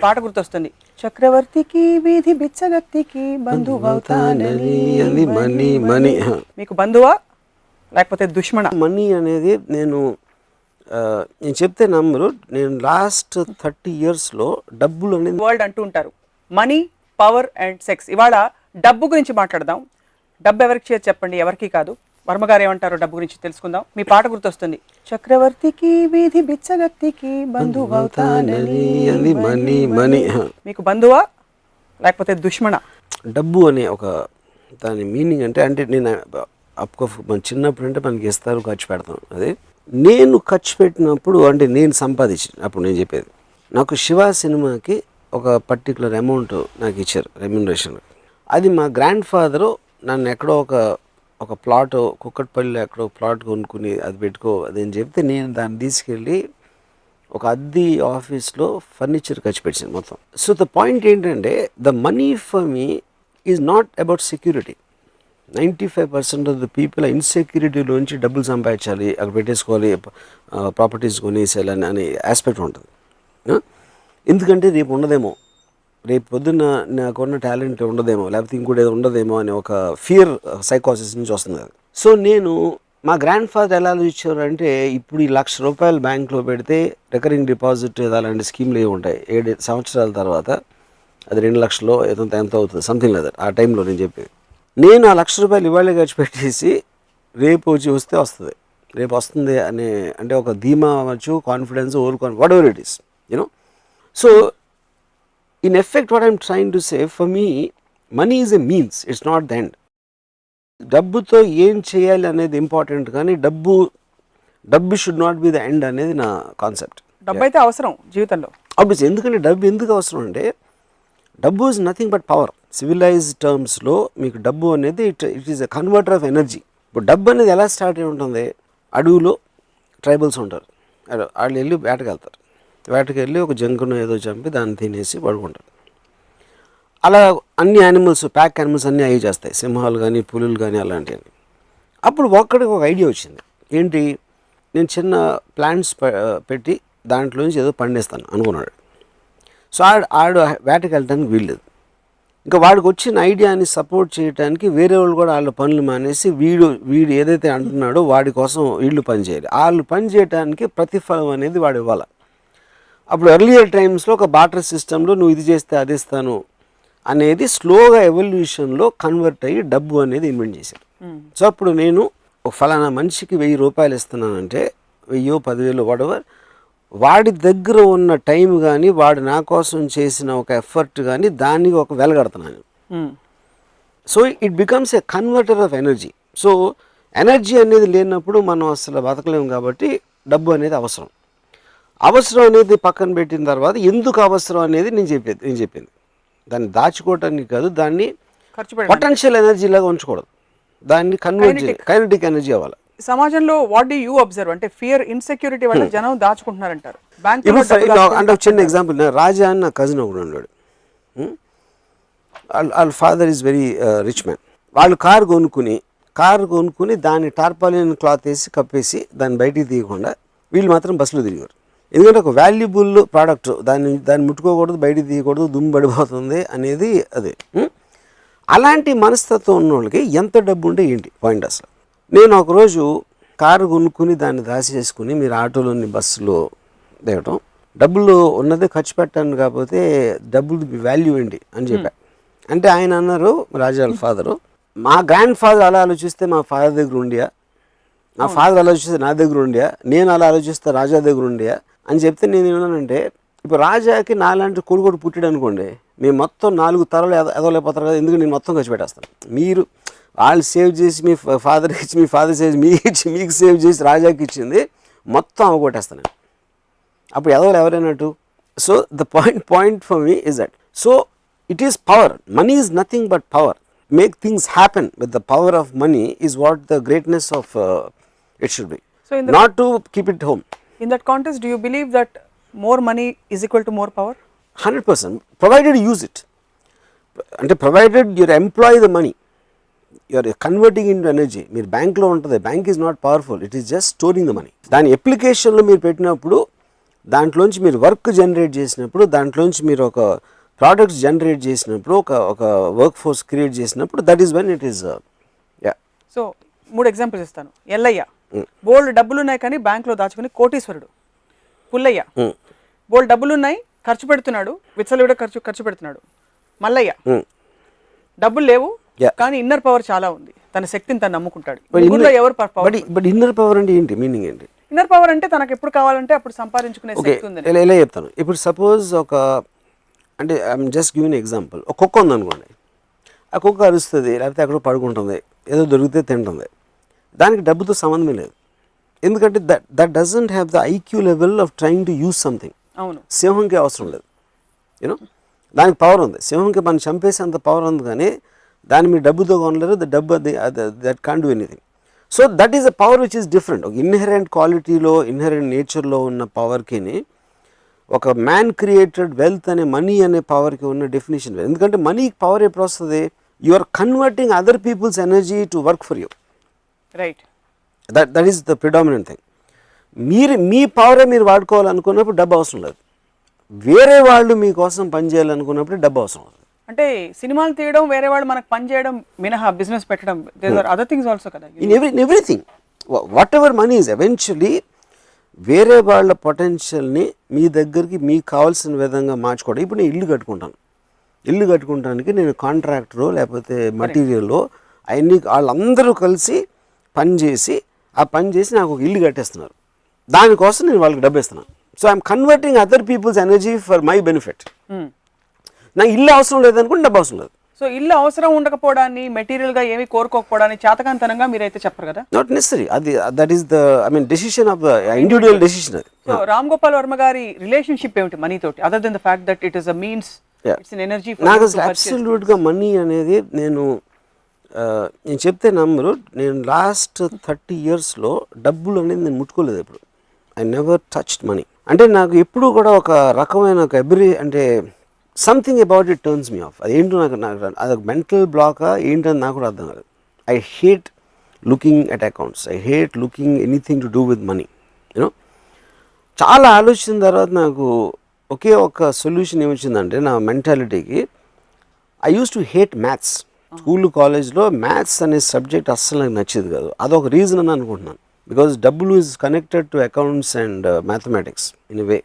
పాట గుర్తొస్తుంది. చక్రవర్తికి వీధి బిచ్చగత్తికి బంధువవుతానని. మనీ మనీ మీకు బంధువా లేకపోతే దుష్మణ? మనీ అనేది నేను చెప్తే నమ్మరు. నేను లాస్ట్ 30 yearsలో డబ్బులు అనేది వరల్డ్ అంటూ ఉంటారు. Money, power and sex. ఇవాళ డబ్బు గురించి మాట్లాడదాం. డబ్బు ఎవరికి చేయదు చెప్పండి, ఎవరికి కాదు. వర్మ గారు ఏమంటారో డబ్బు గురించి తెలుసుకుందాం. మీ పాట గుర్తొస్తుంది. చక్రవర్తికి వీధి బిచ్చగత్తికి బంధువవుతానని. మనీ మనీ మీకు బంధువా లేకపోతే దుష్మణ? డబ్బు అనే ఒక దాని మీనింగ్ అంటే నేను మన చిన్నప్పుడు అంటే మనకి ఇస్తారు, ఖర్చు పెడతాం. అదే నేను ఖర్చు పెట్టినప్పుడు అంటే నేను సంపాదించిన అప్పుడు నేను చెప్పేది. నాకు శివ సినిమాకి ఒక పర్టికులర్ అమౌంట్ నాకు ఇచ్చారు రెమ్యునరేషన్. అది మా గ్రాండ్ ఫాదరు నన్ను ఎక్కడో ఒక ప్లాట్ కుక్కట్పల్లిలో ఎక్కడో ప్లాట్ కొనుక్కుని అది పెట్టుకో అదని చెప్తే నేను దాన్ని తీసుకెళ్ళి ఒక అద్దె ఆఫీస్లో ఫర్నిచర్ ఖర్చు పెట్టాను మొత్తం. సో ద పాయింట్ ఏంటంటే the money for me is not about security. 95% of the people ఆ ఇన్సెక్యూరిటీలోంచి డబ్బులు సంపాదించాలి, అక్కడ పెట్టేసుకోవాలి, ప్రాపర్టీస్ కొనేసేయాలని అనే ఆస్పెక్ట్ ఉంటుంది. ఎందుకంటే రేపు ఉండదేమో, రేపు పొద్దున్న నాకున్న టాలెంట్ ఉండదేమో, లేకపోతే ఇంకోటి ఏదో ఉండదేమో అనే ఒక ఫియర్ సైకాసిస్ నుంచి వస్తుంది అది. సో నేను మా గ్రాండ్ ఫాదర్ ఎలా ఆలోచించారు అంటే, ఇప్పుడు ఈ ₹1,00,000 బ్యాంక్లో పెడితే రికరింగ్ డిపాజిట్ అలాంటి స్కీమ్లు ఏమి ఉంటాయి, 7 సంవత్సరాల తర్వాత అది 2 లక్షలు ఎంత అవుతుంది, సంథింగ్ లేదా ఆ టైంలో నేను చెప్పేది. నేను ఆ ₹1,00,000 ఇవాళే ఖర్చు పెట్టేసి రేపు వస్తే వస్తుంది, రేపు వస్తుంది అనే అంటే ఒక ధీమా అవ్వచ్చు, confidence, what ever it is, you know. So in effect what I'm trying to say, for me money is a means, it's not the end. డబ్బుతో ఏం చేయాలి అనేది ఇంపార్టెంట్, కానీ డబ్బు should not be the end అనేది నా కాన్సెప్ట్. డబ్బు అయితే అవసరం జీవితంలో ఆబ్వియస్. ఎందుకంటే డబ్బు ఎందుకు అవసరం అంటే, డబ్బు is nothing but power. Civilized టర్మ్స్లో మీకు డబ్బు అనేది it is a converter of energy. ఇప్పుడు డబ్బు అనేది ఎలా స్టార్ట్ అయి ఉంటుంది, అడవిలో ట్రైబల్స్ ఉంటారు, వాళ్ళు వెళ్ళి వేటకి వెళ్ళి ఒక జంకును ఏదో చంపి దాన్ని తినేసి పడుకుంటారు. అలా అన్ని యానిమల్స్, ప్యాక్ యానిమల్స్ అన్నీ అవి చేస్తాయి, సింహాలు కానీ పులులు కానీ అలాంటివన్నీ. అప్పుడు ఒక్కడికి ఒక ఐడియా వచ్చింది, ఏంటి, నేను చిన్న ప్లాంట్స్ పెట్టి దాంట్లోంచి ఏదో పండిస్తాను అనుకున్నాడు. సో ఆడు వేటకి వెళ్ళడానికి వీల్లేదు. ఇంకా వాడికి వచ్చిన ఐడియాని సపోర్ట్ చేయడానికి వేరే వాళ్ళు కూడా వాళ్ళ పనులు మానేసి వీడు ఏదైతే అంటున్నాడో వాడి కోసం వీళ్ళు పని చేయాలి. వాళ్ళు పని చేయడానికి ప్రతిఫలం అనేది వాడు ఇవ్వాలి. అప్పుడు ఎర్లియర్ టైమ్స్లో ఒక బాటర్ సిస్టంలో నువ్వు ఇది చేస్తే అది ఇస్తాను అనేది స్లోగా ఎవల్యూషన్లో కన్వర్ట్ అయ్యి డబ్బు అనేది ఇన్వెంట్ చేశారు. సో అప్పుడు నేను ఒక ఫలానా మనిషికి ₹1,000 ఇస్తున్నానంటే 1,000, 10,000 వాడెవర్, వాడి దగ్గర ఉన్న టైం కానీ వాడు నా కోసం చేసిన ఒక ఎఫర్ట్ కానీ దానికి ఒక వెలగడుతున్నాను. So it becomes a converter of energy. So energy అనేది లేనప్పుడు మనం అసలు బతకలేము. కాబట్టి డబ్బు అనేది అవసరం అనేది పక్కన పెట్టిన తర్వాత ఎందుకు అవసరం అనేది నేను చెప్పింది. దాన్ని దాచుకోవటానికి కాదు, దాన్ని పొటెన్షియల్ ఎనర్జీ లాగా ఉంచకూడదు, దాన్ని కైనెటిక్ ఎనర్జీ అవ్వాలి. సమాజంలో వాట్ డు యూ అబ్జర్వ్ అంటే ఫియర్, ఇన్సెక్యూరిటీ వల్ల జనం దాచుకుంటున్నారంటారు. అంటే ఒక చిన్న ఎగ్జాంపుల్, రాజా అని నా కజిన్ ఒకడు ఉన్నాడు. వాళ్ళ father is very rich man. వాళ్ళు కారు కొనుక్కుని దాన్ని టార్పాలిన్ క్లాత్ వేసి కప్పేసి దాన్ని బయటికి తీయకుండా వీళ్ళు మాత్రం బస్సులో తిరిగారు. ఎందుకంటే ఒక వాల్యుబుల్ ప్రోడక్ట్, దాన్ని ముట్టుకోకూడదు, బయటికి తీయకూడదు, దుమ్ము పడిపోతుంది అనేది అదే. అలాంటి మనస్తత్వం ఉన్న వాళ్ళకి ఎంత డబ్బు ఉంటే ఏంటి పాయింట్ అసలు. నేను ఒకరోజు కారు కొనుక్కుని దాన్ని దాచేసుకుని మీరు ఆటోలోని బస్సులో దిగటం, డబ్బులు ఉన్నదే ఖర్చు పెట్టాను కాకపోతే డబ్బులు వాల్యూ ఏంటి అని చెప్పా. అంటే ఆయన అన్నారు, రాజా ఫాదరు, మా గ్రాండ్ ఫాదర్ అలా ఆలోచిస్తే మా ఫాదర్ దగ్గర ఉండియా, నా ఫాదర్ ఆలోచిస్తే నా దగ్గర ఉండియా, నేను అలా ఆలోచిస్తే రాజా దగ్గర ఉండియా అని చెప్తే నేను ఏమన్నానంటే, ఇప్పుడు రాజాకి నాలాంటి కొడుకు పుట్టాడు అనుకోండి, మేము మొత్తం 4 తరాలు ఎదవలేకపోతారు కదా, ఎందుకు నేను మొత్తం ఖర్చు పెట్టేస్తాను. మీరు వాళ్ళు సేవ్ చేసి మీ ఫాదర్కి ఇచ్చి, మీ ఫాదర్ సేవ్ మీకు సేవ్ చేసి రాజాకి ఇచ్చింది మొత్తం అవగొట్టేస్తాను. అప్పుడు ఎవరైనట్టు. So the point for me is that. So it is power. Money is nothing but power. Make things happen with the power of money is what the greatness of it should be. So not to keep it home. In that context, do you believe that more money is equal to more power? 100%, provided you use it. And provided you employ the money, you are converting into energy. Meer bank lo untadi, bank is not powerful, it is just storing the money. Dani application lo meer pettinappudu దాంట్లోంచి మీరు work generate చేసినప్పుడు, దాంట్లోంచి మీరు ఒక products generate చేసినప్పుడు, ఒక work force create చేసినప్పుడు, that is when it is yeah. So 3 examples ఇస్తాను. ఎల్లయ్య బోల్డ్ డబ్బులు ఉన్నాయి కానీ బ్యాంక్లో దాచుకుని కోటీశ్వరుడు. పుల్లయ్య బోల్డ్ డబ్బులు ఉన్నాయి, ఖర్చు పెడుతున్నాడు, విచ్చలవిడ ఖర్చు పెడుతున్నాడు. మల్లయ్య డబ్బులు లేవు కానీ ఇన్నర్ పవర్ చాలా ఉంది, తన శక్తిని తను నమ్ముకుంటాడు. ఎవరు పవర్? బట్ ఇన్నర్ పవర్ అంటే ఏంటి, మీనింగ్ ఏంటి? ఇన్నర్ పవర్ అంటే తనకు ఎప్పుడు కావాలంటే అప్పుడు సంపాదించుకునే శక్తి ఉంది. ఎలా చెప్తాను, ఇప్పుడు సపోజ్ అంటే ఐఎమ్ జస్ట్ గివింగ్ ఎగ్జాంపుల్. ఒక కుక్క ఉందనుకోండి, ఆ కుక్క అరుస్తుంది, లేకపోతే అక్కడ పడుకుంటుంది, ఏదో దొరికితే తింటుంది, దానికి డబ్బుతో సంబంధమే లేదు. ఎందుకంటే that doesn't have the IQ level of trying to use something. అవును, సింహంకి అవసరం లేదు, యూనో, దానికి పవర్ ఉంది. సింహంకి మనం చంపేసేంత పవర్ ఉంది, కానీ దాన్ని మీరు డబ్బుతో కొనలేరు. That can't do anything. So that is a power which is different. ఒక ఇన్హెరెంట్ క్వాలిటీలో, ఇన్హెరెంట్ నేచర్లో ఉన్న పవర్కి, ఒక మ్యాన్ క్రియేటెడ్ వెల్త్ అనే మనీ అనే పవర్కి ఉన్న డెఫినేషన్ వేరు. ఎందుకంటే మనీకి పవర్ ఎప్పుడు వస్తుంది? You are converting other people's energy to work for you. Right, that is the predominant thing. మీ పవరే మీరు వాడుకోవాలనుకున్నప్పుడు డబ్బు అవసరం లేదు. వేరే వాళ్ళు మీకోసం పనిచేయాలనుకున్నప్పుడు డబ్బు అవసరం లేదు. అంటే సినిమాలు తీయడం, వేరే వాళ్ళు మనకు పని చేయడం మినహా బిజినెస్ పెట్టడం, అదర్ థింగ్స్ ఆల్సో కదా. In everything what ever money is eventually వేరే వాళ్ళ పొటెన్షియల్ని మీ దగ్గరికి మీకు కావాల్సిన విధంగా మార్చుకోవడం. ఇప్పుడు నేను ఇల్లు కట్టుకుంటానికి నేను కాంట్రాక్టరు లేకపోతే మటీరియల్లో అవన్నీ వాళ్ళందరూ కలిసి పని చేసి నాకు ఒక ఇల్లు కట్టేస్తున్నారు. దానికోసం నేను వాళ్ళకి డబ్బు ఇస్తున్నాను. So I'm converting other people's energy for my benefit. నాకు ఇల్లు అవసరం లేదనుకుంటే డబ్బు అవసరం లేదు. సో ఇల్లు అవసరం ఉండకపోవడాన్ని, మెటీరియల్గా ఏమి కోరుకోకపోవడాన్ని చేతకాంతనంగా మీరైతే చెప్పరు కదా. Not necessary. That is the decision of the individual decision. అది. సో రామ్ గోపాల్ వర్మ గారి రిలేషన్షిప్ ఏమిటి మనీ తోటి, other than the fact that it is a means, it's an energy? నాకు అసలు అబ్సల్యూట్గా మనీ అనేది నేను చెప్తే నమ్మరు. నేను లాస్ట్ 30 yearsలో డబ్బులు అనేది నేను ముట్టుకోలేదు ఎప్పుడు. I never touched money. అంటే నాకు ఎప్పుడు కూడా ఒక రకమైన ఒక అంటే something about it turns me of. అదేంటో నాకు అదొక మెంటల్ బ్లాకా ఏంటని నాకు కూడా అర్థం కాదు. I hate looking at accounts, I hate looking anything to do with money, you know. చాలా ఆలోచించిన తర్వాత నాకు ఒకే ఒక సొల్యూషన్ ఏమొచ్చిందంటే నా మెంటాలిటీకి, I use to hate maths. School కాలేజ్లో మ్యాథ్స్ అనే సబ్జెక్ట్ అస్సలు నాకు నచ్చేది కాదు. అదొక రీజన్ అని అనుకుంటున్నాను. బికాజ్ డబ్బులు is connected to accounts and mathematics in a way.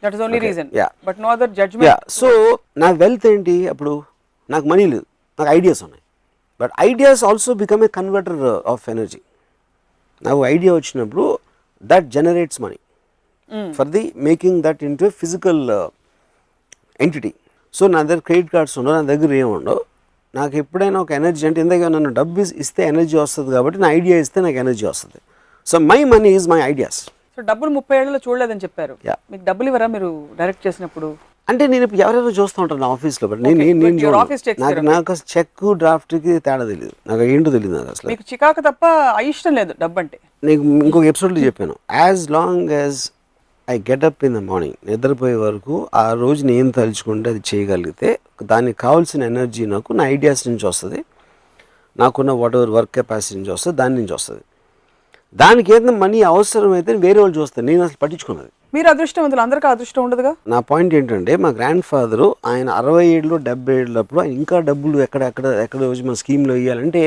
That is only reason, yeah, but no other judgement. Yeah. So నా వెల్త్ ఏంటి? అప్పుడు నాకు మనీ లేదు, నాకు ఐడియాస్ ఉన్నాయి. But ideas also become a converter of energy. నాకు idea వచ్చినప్పుడు that generates money for the making that into physical entity. So నా దగ్గర క్రెడిట్ కార్డ్స్ ఉండవు, నా దగ్గర ఏముండవు. నాకు ఎప్పుడైనా ఒక ఎనర్జీ అంటే ఇందాక నన్ను డబ్బు ఇస్తే ఎనర్జీ వస్తుంది కాబట్టి నా ఐడియా ఇస్తే నాకు ఎనర్జీ వస్తుంది. So my money is my ideas. So డబ్బులు 30 ఏళ్లలో చూడలేదని చెప్పారు. మీకు డబ్బులు ఇవ్వరా మీరు డైరెక్ట్ చేసినప్పుడు? అంటే నేను ఇప్పుడు ఎవరెవరో చూస్తూ ఉంటాను నా ఆఫీస్లో, బట్ నాకు చెక్ డ్రాఫ్ట్కి తేడా తెలియదు, నాకు ఏంటో తెలియదు. నాకు అసలు మీకు చికాకు తప్ప ఇష్టం లేదు డబ్బు అంటే. నీకు ఇంకొక ఎపిసోడ్లో చెప్పాను, as long as I get up in the morning, నిద్రపోయే వరకు ఆ రోజు నేను తలుచుకుంటే అది చేయగలిగితే దానికి కావాల్సిన ఎనర్జీ నాకు నా ఐడియాస్ నుంచి వస్తుంది, నాకున్న వాట్ ఎవర్ వర్క్ కెపాసిటీ నుంచి వస్తుంది, దాని నుంచి వస్తుంది. దానికి ఏదైనా మనీ అవసరమైతే వేరే వాళ్ళు చూస్తాను, నేను అసలు పట్టించుకున్నది. మీరు అదృష్టవంతులు, అందరికీ అదృష్టం ఉండదుగా. నా పాయింట్ ఏంటంటే మా గ్రాండ్ ఫాదరు ఆయన 67 70 ఏళ్ళప్పుడు ఆయన ఇంకా డబ్బులు ఎక్కడ వచ్చి మన స్కీమ్లో వేయాలంటే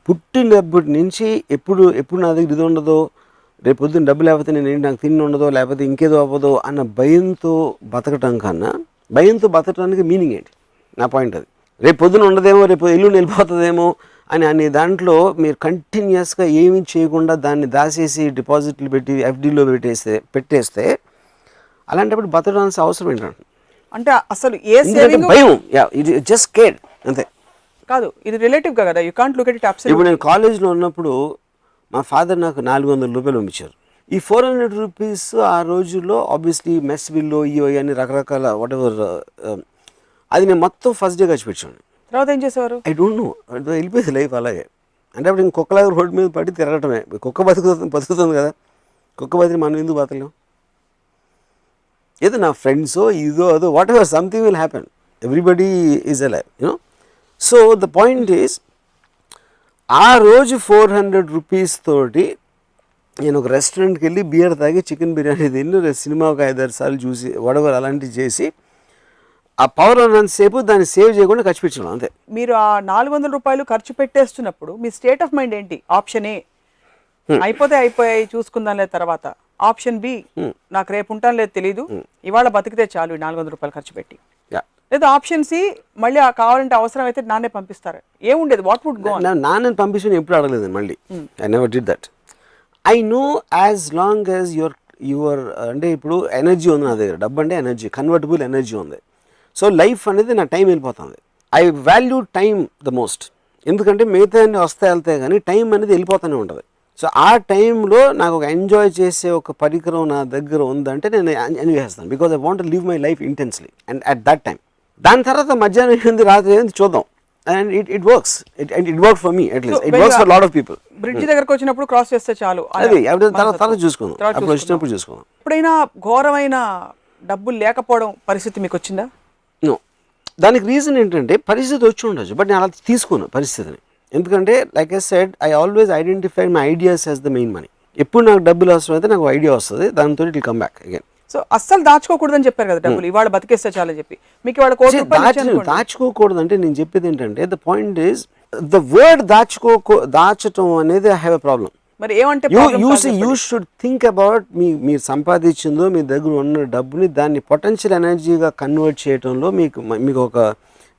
పుట్టినప్పటి నుంచి ఎప్పుడు నా దగ్గర ఇది ఉండదో, రేపు పొద్దున్న డబ్బు లేకపోతే నాకు తిండి ఉండదో, లేకపోతే ఇంకేదో అవ్వదో అన్న భయంతో బతకటం కన్నా భయంతో బతకటానికి మీనింగ్ ఏంటి? నా పాయింట్ అది. రేపు పొద్దున ఉండదేమో, రేపు ఇల్లు వెళ్ళిపోతుందేమో అని దాంట్లో మీరు కంటిన్యూస్గా ఏమీ చేయకుండా దాన్ని దాచేసి డిపాజిట్లు పెట్టి ఎఫ్డీలో పెట్టేస్తే అలాంటప్పుడు బతకడానికి అవసరం ఏంటంటే అంటే అసలు ఏ సేవింగ్ భయం, ఇది జస్ట్ కేర్ అంతే. కాదు, ఇది రిలేటివ్ కదా, you can't look at it absolutely. ఇప్పుడు నేను కాలేజ్లో ఉన్నప్పుడు మా ఫాదర్ నాకు 400 రూపాయలు పంపించారు. ఈ 400 రూపీస్ ఆ రోజుల్లో ఆబ్వియస్లీ మెస్ బిల్లో ఇవో అని రకరకాల వాట్ ఎవర్ అది నేను మొత్తం ఫస్ట్ డే ఖర్చు పెట్టాను. తర్వాత ఏం చేసేవారు? ఐ డోంట్ నో, వెళ్ళిపోయింది లైఫ్ అలాగే. అంటే అప్పుడు ఇంక కుక్కలాగా రోడ్డు మీద పడి తిరగటమే. కుక్క బతుకుతుంది కదా, కుక్క బతికి మనం ఎందుకు బతకలేం? ఏదో నా ఫ్రెండ్సో ఇదో అదో what ever something will happen, everybody is alive, you know. So the point is ఆ రోజు 400 రూపీస్ తోటి నేను ఒక రెస్టారెంట్కి వెళ్ళి బియర్ తాగి చికెన్ బిర్యానీ తిని సినిమా ఒక 5-6 సార్లు చూసి వడవర్ అలాంటివి చేసి ఆ పవర్ ఉన్నంతసేపు దాన్ని సేవ్ చేయకుండా ఖర్చు పెట్టాను అంతే. మీరు ఆ 400 రూపాయలు ఖర్చు పెట్టేస్తున్నప్పుడు మీ స్టేట్ ఆఫ్ మైండ్ ఏంటి? ఆప్షన్ ఏ అయిపోతే అయిపోయాయి చూసుకుందాంలే తర్వాత, ఆప్షన్ బి నాకు రేపు ఉంటాను లేదు తెలీదు, ఇవాళ బతికితే చాలు ఈ 400 రూపాయలు ఖర్చు పెట్టి, లేదా ఆప్షన్ సి మళ్ళీ కావాలంటే అవసరం అయితే నాన్నే పంపిస్తారు. ఏముండేది? What would go? నాన్నని పంపించి ఎప్పుడు అడగలేదు మళ్ళీ. I never did that. I know as long as your అంటే ఇప్పుడు ఎనర్జీ ఉంది నా దగ్గర, డబ్బు అంటే ఎనర్జీ, కన్వర్టబుల్ ఎనర్జీ ఉంది. సో లైఫ్ అనేది నా టైం వెళ్ళిపోతుంది. I value time the most. ఎందుకంటే మిగతా అన్ని వస్తాయి వెళ్తాయి కానీ టైం అనేది వెళ్ళిపోతూనే ఉంటుంది. సో ఆ టైంలో నాకు ఒక ఎంజాయ్ చేసే ఒక పరికరం నా దగ్గర ఉందంటే నేను ఎంజాయ్ చేస్తాను. Because I want live my life intensely and at that time. దాని తర్వాత మధ్యాహ్నం ఏంది రాత్రి ఏంది చూద్దాం. And it works. It work for me at least. It works for lot of people. Bridge దగ్గరకు వచ్చినప్పుడు క్రాస్ చేస్తే చాలు, అది తర్వాత చూసుకుందాం, అప్పుడు వచ్చినప్పుడు చూసుకుందాం. ఎప్పుడైనా ఘోరమైన డబ్బులు లేకపోవడం పరిస్థితి మీకు వచ్చిందా? నో. దానికి రీజన్ ఏంటంటే పరిస్థితి వచ్చి ఉండొచ్చు, బట్ నేను అలా తీసుకున్నాను పరిస్థితిని. ఎందుకంటే like I said, I always identify my ideas as the main money. ఎప్పుడు నాకు డబ్బులు అవసరం అయితే నాకు ఐడియా వస్తుంది, దాంతో it will come back again. So అస్సలు దాచుకోకూడదని చెప్పారు కదా డబ్బులు, ఇవాళ బతికేస్తే చాలని చెప్పి. మీకు ఇవాళ దాచుకోకూడదు అంటే నేను చెప్పేది ఏంటంటే the point is the word దాచటం అనేది ఐ హ్యావ్ ఎ ప్రాబ్లం. మరి ఏమంటే యూ షుడ్ థింక్ అబౌట్ మీరు సంపాదించిందో మీ దగ్గర ఉన్న డబ్బుని దాన్ని పొటెన్షియల్ ఎనర్జీగా కన్వర్ట్ చేయడంలో మీకు ఒక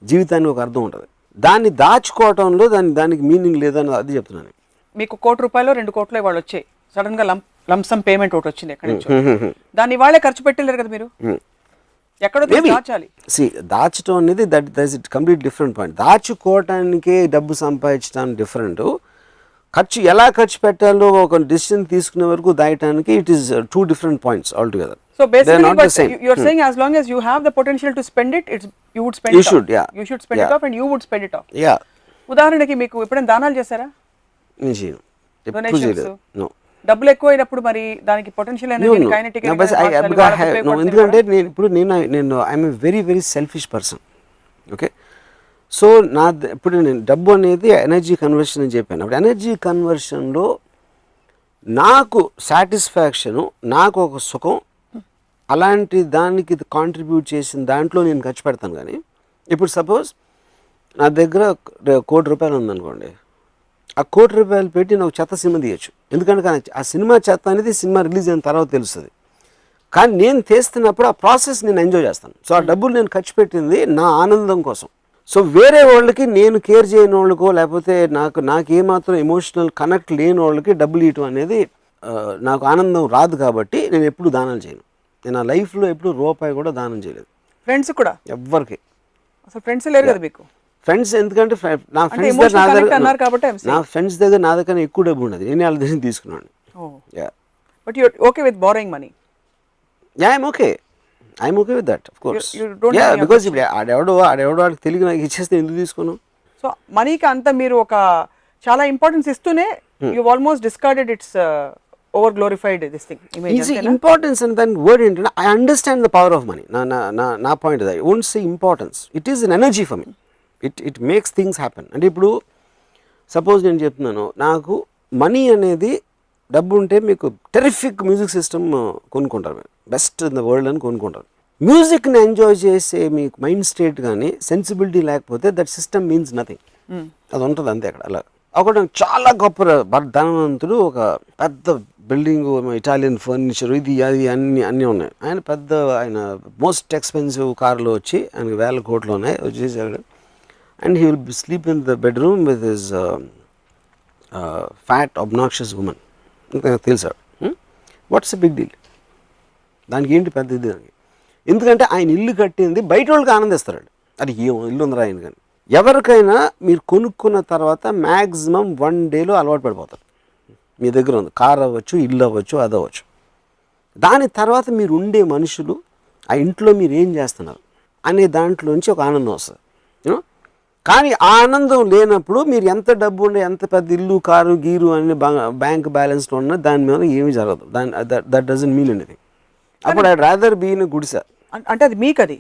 జీవితానికి ఒక అర్థం ఉంటుంది. దాన్ని దాచుకోవటంలో దానికి మీనింగ్ లేదని అది చెప్తున్నాను. మీకు ₹1 2 కోట్లు ఇవాళ వచ్చాయి, సడన్ గా లంసమ్ పేమెంట్ ఒకటి వచ్చింది ఎక్కడి నుంచి, దాన్ని ఇవాళే ఖర్చు పెట్టలేరు కదా మీరు, ఎక్కడో దాచాలి. దాచడం అనేది that is complete different point. దాచుకోవటానికే డబ్బు సంపాదించడం డిఫరెంట్, ఎలా ఖర్చు పెట్టాలో ఒక డిసిషన్ తీసుకునే వరకు దాయటానికి it is 2 different points altogether. So basically you are saying as long as you have the potential to spend it, you would spend it off. You should spend it off and you would spend it off. Yeah. ఉదాహరణకి మీకు ఎప్పుడైనా దానాలు చేశారా? నేను చేయను, ఎప్పుడు చేయలేదు. No. డబ్బులు ఎక్కువ అయినప్పుడు మరి దానికి పొటెన్షియల్ ఎనర్జీ కైనెటిక్ ఎందుకంటే నేను I'm a very very selfish person. Okay. So ఇప్పుడు నేను డబ్బు అనేది ఎనర్జీ కన్వర్షన్ అని చెప్పాను. అప్పుడు ఎనర్జీ కన్వర్షన్లో నాకు సాటిస్ఫాక్షను, నాకు ఒక సుఖం, అలాంటి దానికి కాంట్రిబ్యూట్ చేసిన దాంట్లో నేను ఖర్చు పెడతాను. కానీ ఇప్పుడు సపోజ్ నా దగ్గర ₹1,00,00,000 ఉందనుకోండి, ఆ ₹1,00,00,000 పెట్టి నాకు చెత్త సినిమా తీయచ్చు. ఎందుకంటే ఆ సినిమా చెత్త అనేది సినిమా రిలీజ్ అయిన తర్వాత తెలుస్తుంది. కానీ నేను తీస్తున్నప్పుడు ఆ ప్రాసెస్ నేను ఎంజాయ్ చేస్తాను. సో ఆ డబ్బులు నేను ఖర్చు పెట్టింది నా ఆనందం కోసం. సో వేరే వాళ్ళకి, నేను కేర్ చేయని వాళ్ళకో లేకపోతే నాకు ఏమాత్రం ఎమోషనల్ కనెక్ట్ లేని వాళ్ళకి డబ్బులు ఇవ్వటం అనేది నాకు ఆనందం రాదు. కాబట్టి నేను ఎప్పుడు దానాలు చేయను. నేను నా లైఫ్లో ఎప్పుడు రూపాయి కూడా దానం చేయలేదు. ఫ్రెండ్స్ కూడా ఎవ్వరికి అసలు ఫ్రెండ్స్ లేరు కదా మీకు? ఫ్రెండ్స్ ఎందుకంటే నా ఫ్రెండ్స్ దగ్గర నా దగ్గర ఎక్కువ డబ్బు ఉన్నది, నేను వాళ్ళ దగ్గర తీసుకున్నాను. But you okay with borrowing money? Yeah, I'm okay. I'm okay with that, of course. You don't because if ఆడెవడో వాడికి తెలియదు నాకు ఇచ్చేస్తే ఎందుకు తీసుకున్నాను? సో మనీకి అంతా మీరు ఒక చాలా ఇంపార్టెన్స్ ఇస్తూనే you almost discarded it's over glorified this thing image. Importance and దాని వర్డ్ ఏంటంటే I understand the power of money. నా పాయింట్ అది. I won't say importance, it is an energy for me. It makes things happen. అంటే ఇప్పుడు suppose నేను చెప్తున్నాను, నాకు money అనేది డబ్బు ఉంటే మీకు టెరిఫిక్ మ్యూజిక్ సిస్టమ్ కొనుక్కుంటారు, మీరు బెస్ట్ ఇన్ ద వరల్డ్ అని కొనుక్కుంటారు. మ్యూజిక్ని ఎంజాయ్ చేసే మీకు మైండ్ స్టేట్ కానీ సెన్సిబిలిటీ లేకపోతే దట్ సిస్టమ్ మీన్స్ నథింగ్. అది ఉంటుంది అంతే. అక్కడ అలా ఒకటి చాలా గొప్ప ధనవంతుడు, ఒక పెద్ద బిల్డింగ్, ఇటాలియన్ ఫర్నిచర్, ఇది అది అన్నీ ఉన్నాయి. ఆయన మోస్ట్ ఎక్స్పెన్సివ్ కార్లో వచ్చి ఆయనకి ₹1,000 ఉన్నాయి వచ్చేసాడు. And he will sleep in the bedroom with his fat obnoxious women. తెలుసా? What's a big deal? దానికి ఏంటి పెద్ద ఇది? దానికి ఎందుకంటే ఆయన ఇల్లు కట్టింది బయట వాళ్ళకి ఆనందిస్తాడు. అది ఏం ఇల్లు ఉందిరా ఆయన. కానీ ఎవరికైనా మీరు కొనుక్కున్న తర్వాత మ్యాక్సిమం 1 dayలో అలవాటు పడిపోతారు. మీ దగ్గర ఉంది కార్ అవ్వచ్చు, ఇల్లు అవ్వచ్చు, అది అవ్వచ్చు. దాని తర్వాత మీరు ఉండే మనుషులు, ఆ ఇంట్లో మీరు ఏం చేస్తున్నారు అనే దాంట్లోంచి ఒక ఆనందం వస్తుంది. కానీ ఆ ఆనందం లేనప్పుడు మీరు ఎంత డబ్బు ఉండే, ఎంత పెద్ద ఇల్లు, కారు, గీరు అని బ్యాంక్ బ్యాలెన్స్లో ఉన్న దాని మీద ఏమీ జరగదు. That doesn't mean anything. అప్పుడు ఐ రాదర్ బీ ఇన్ గుడిసె. అంటే అది మీకు, అది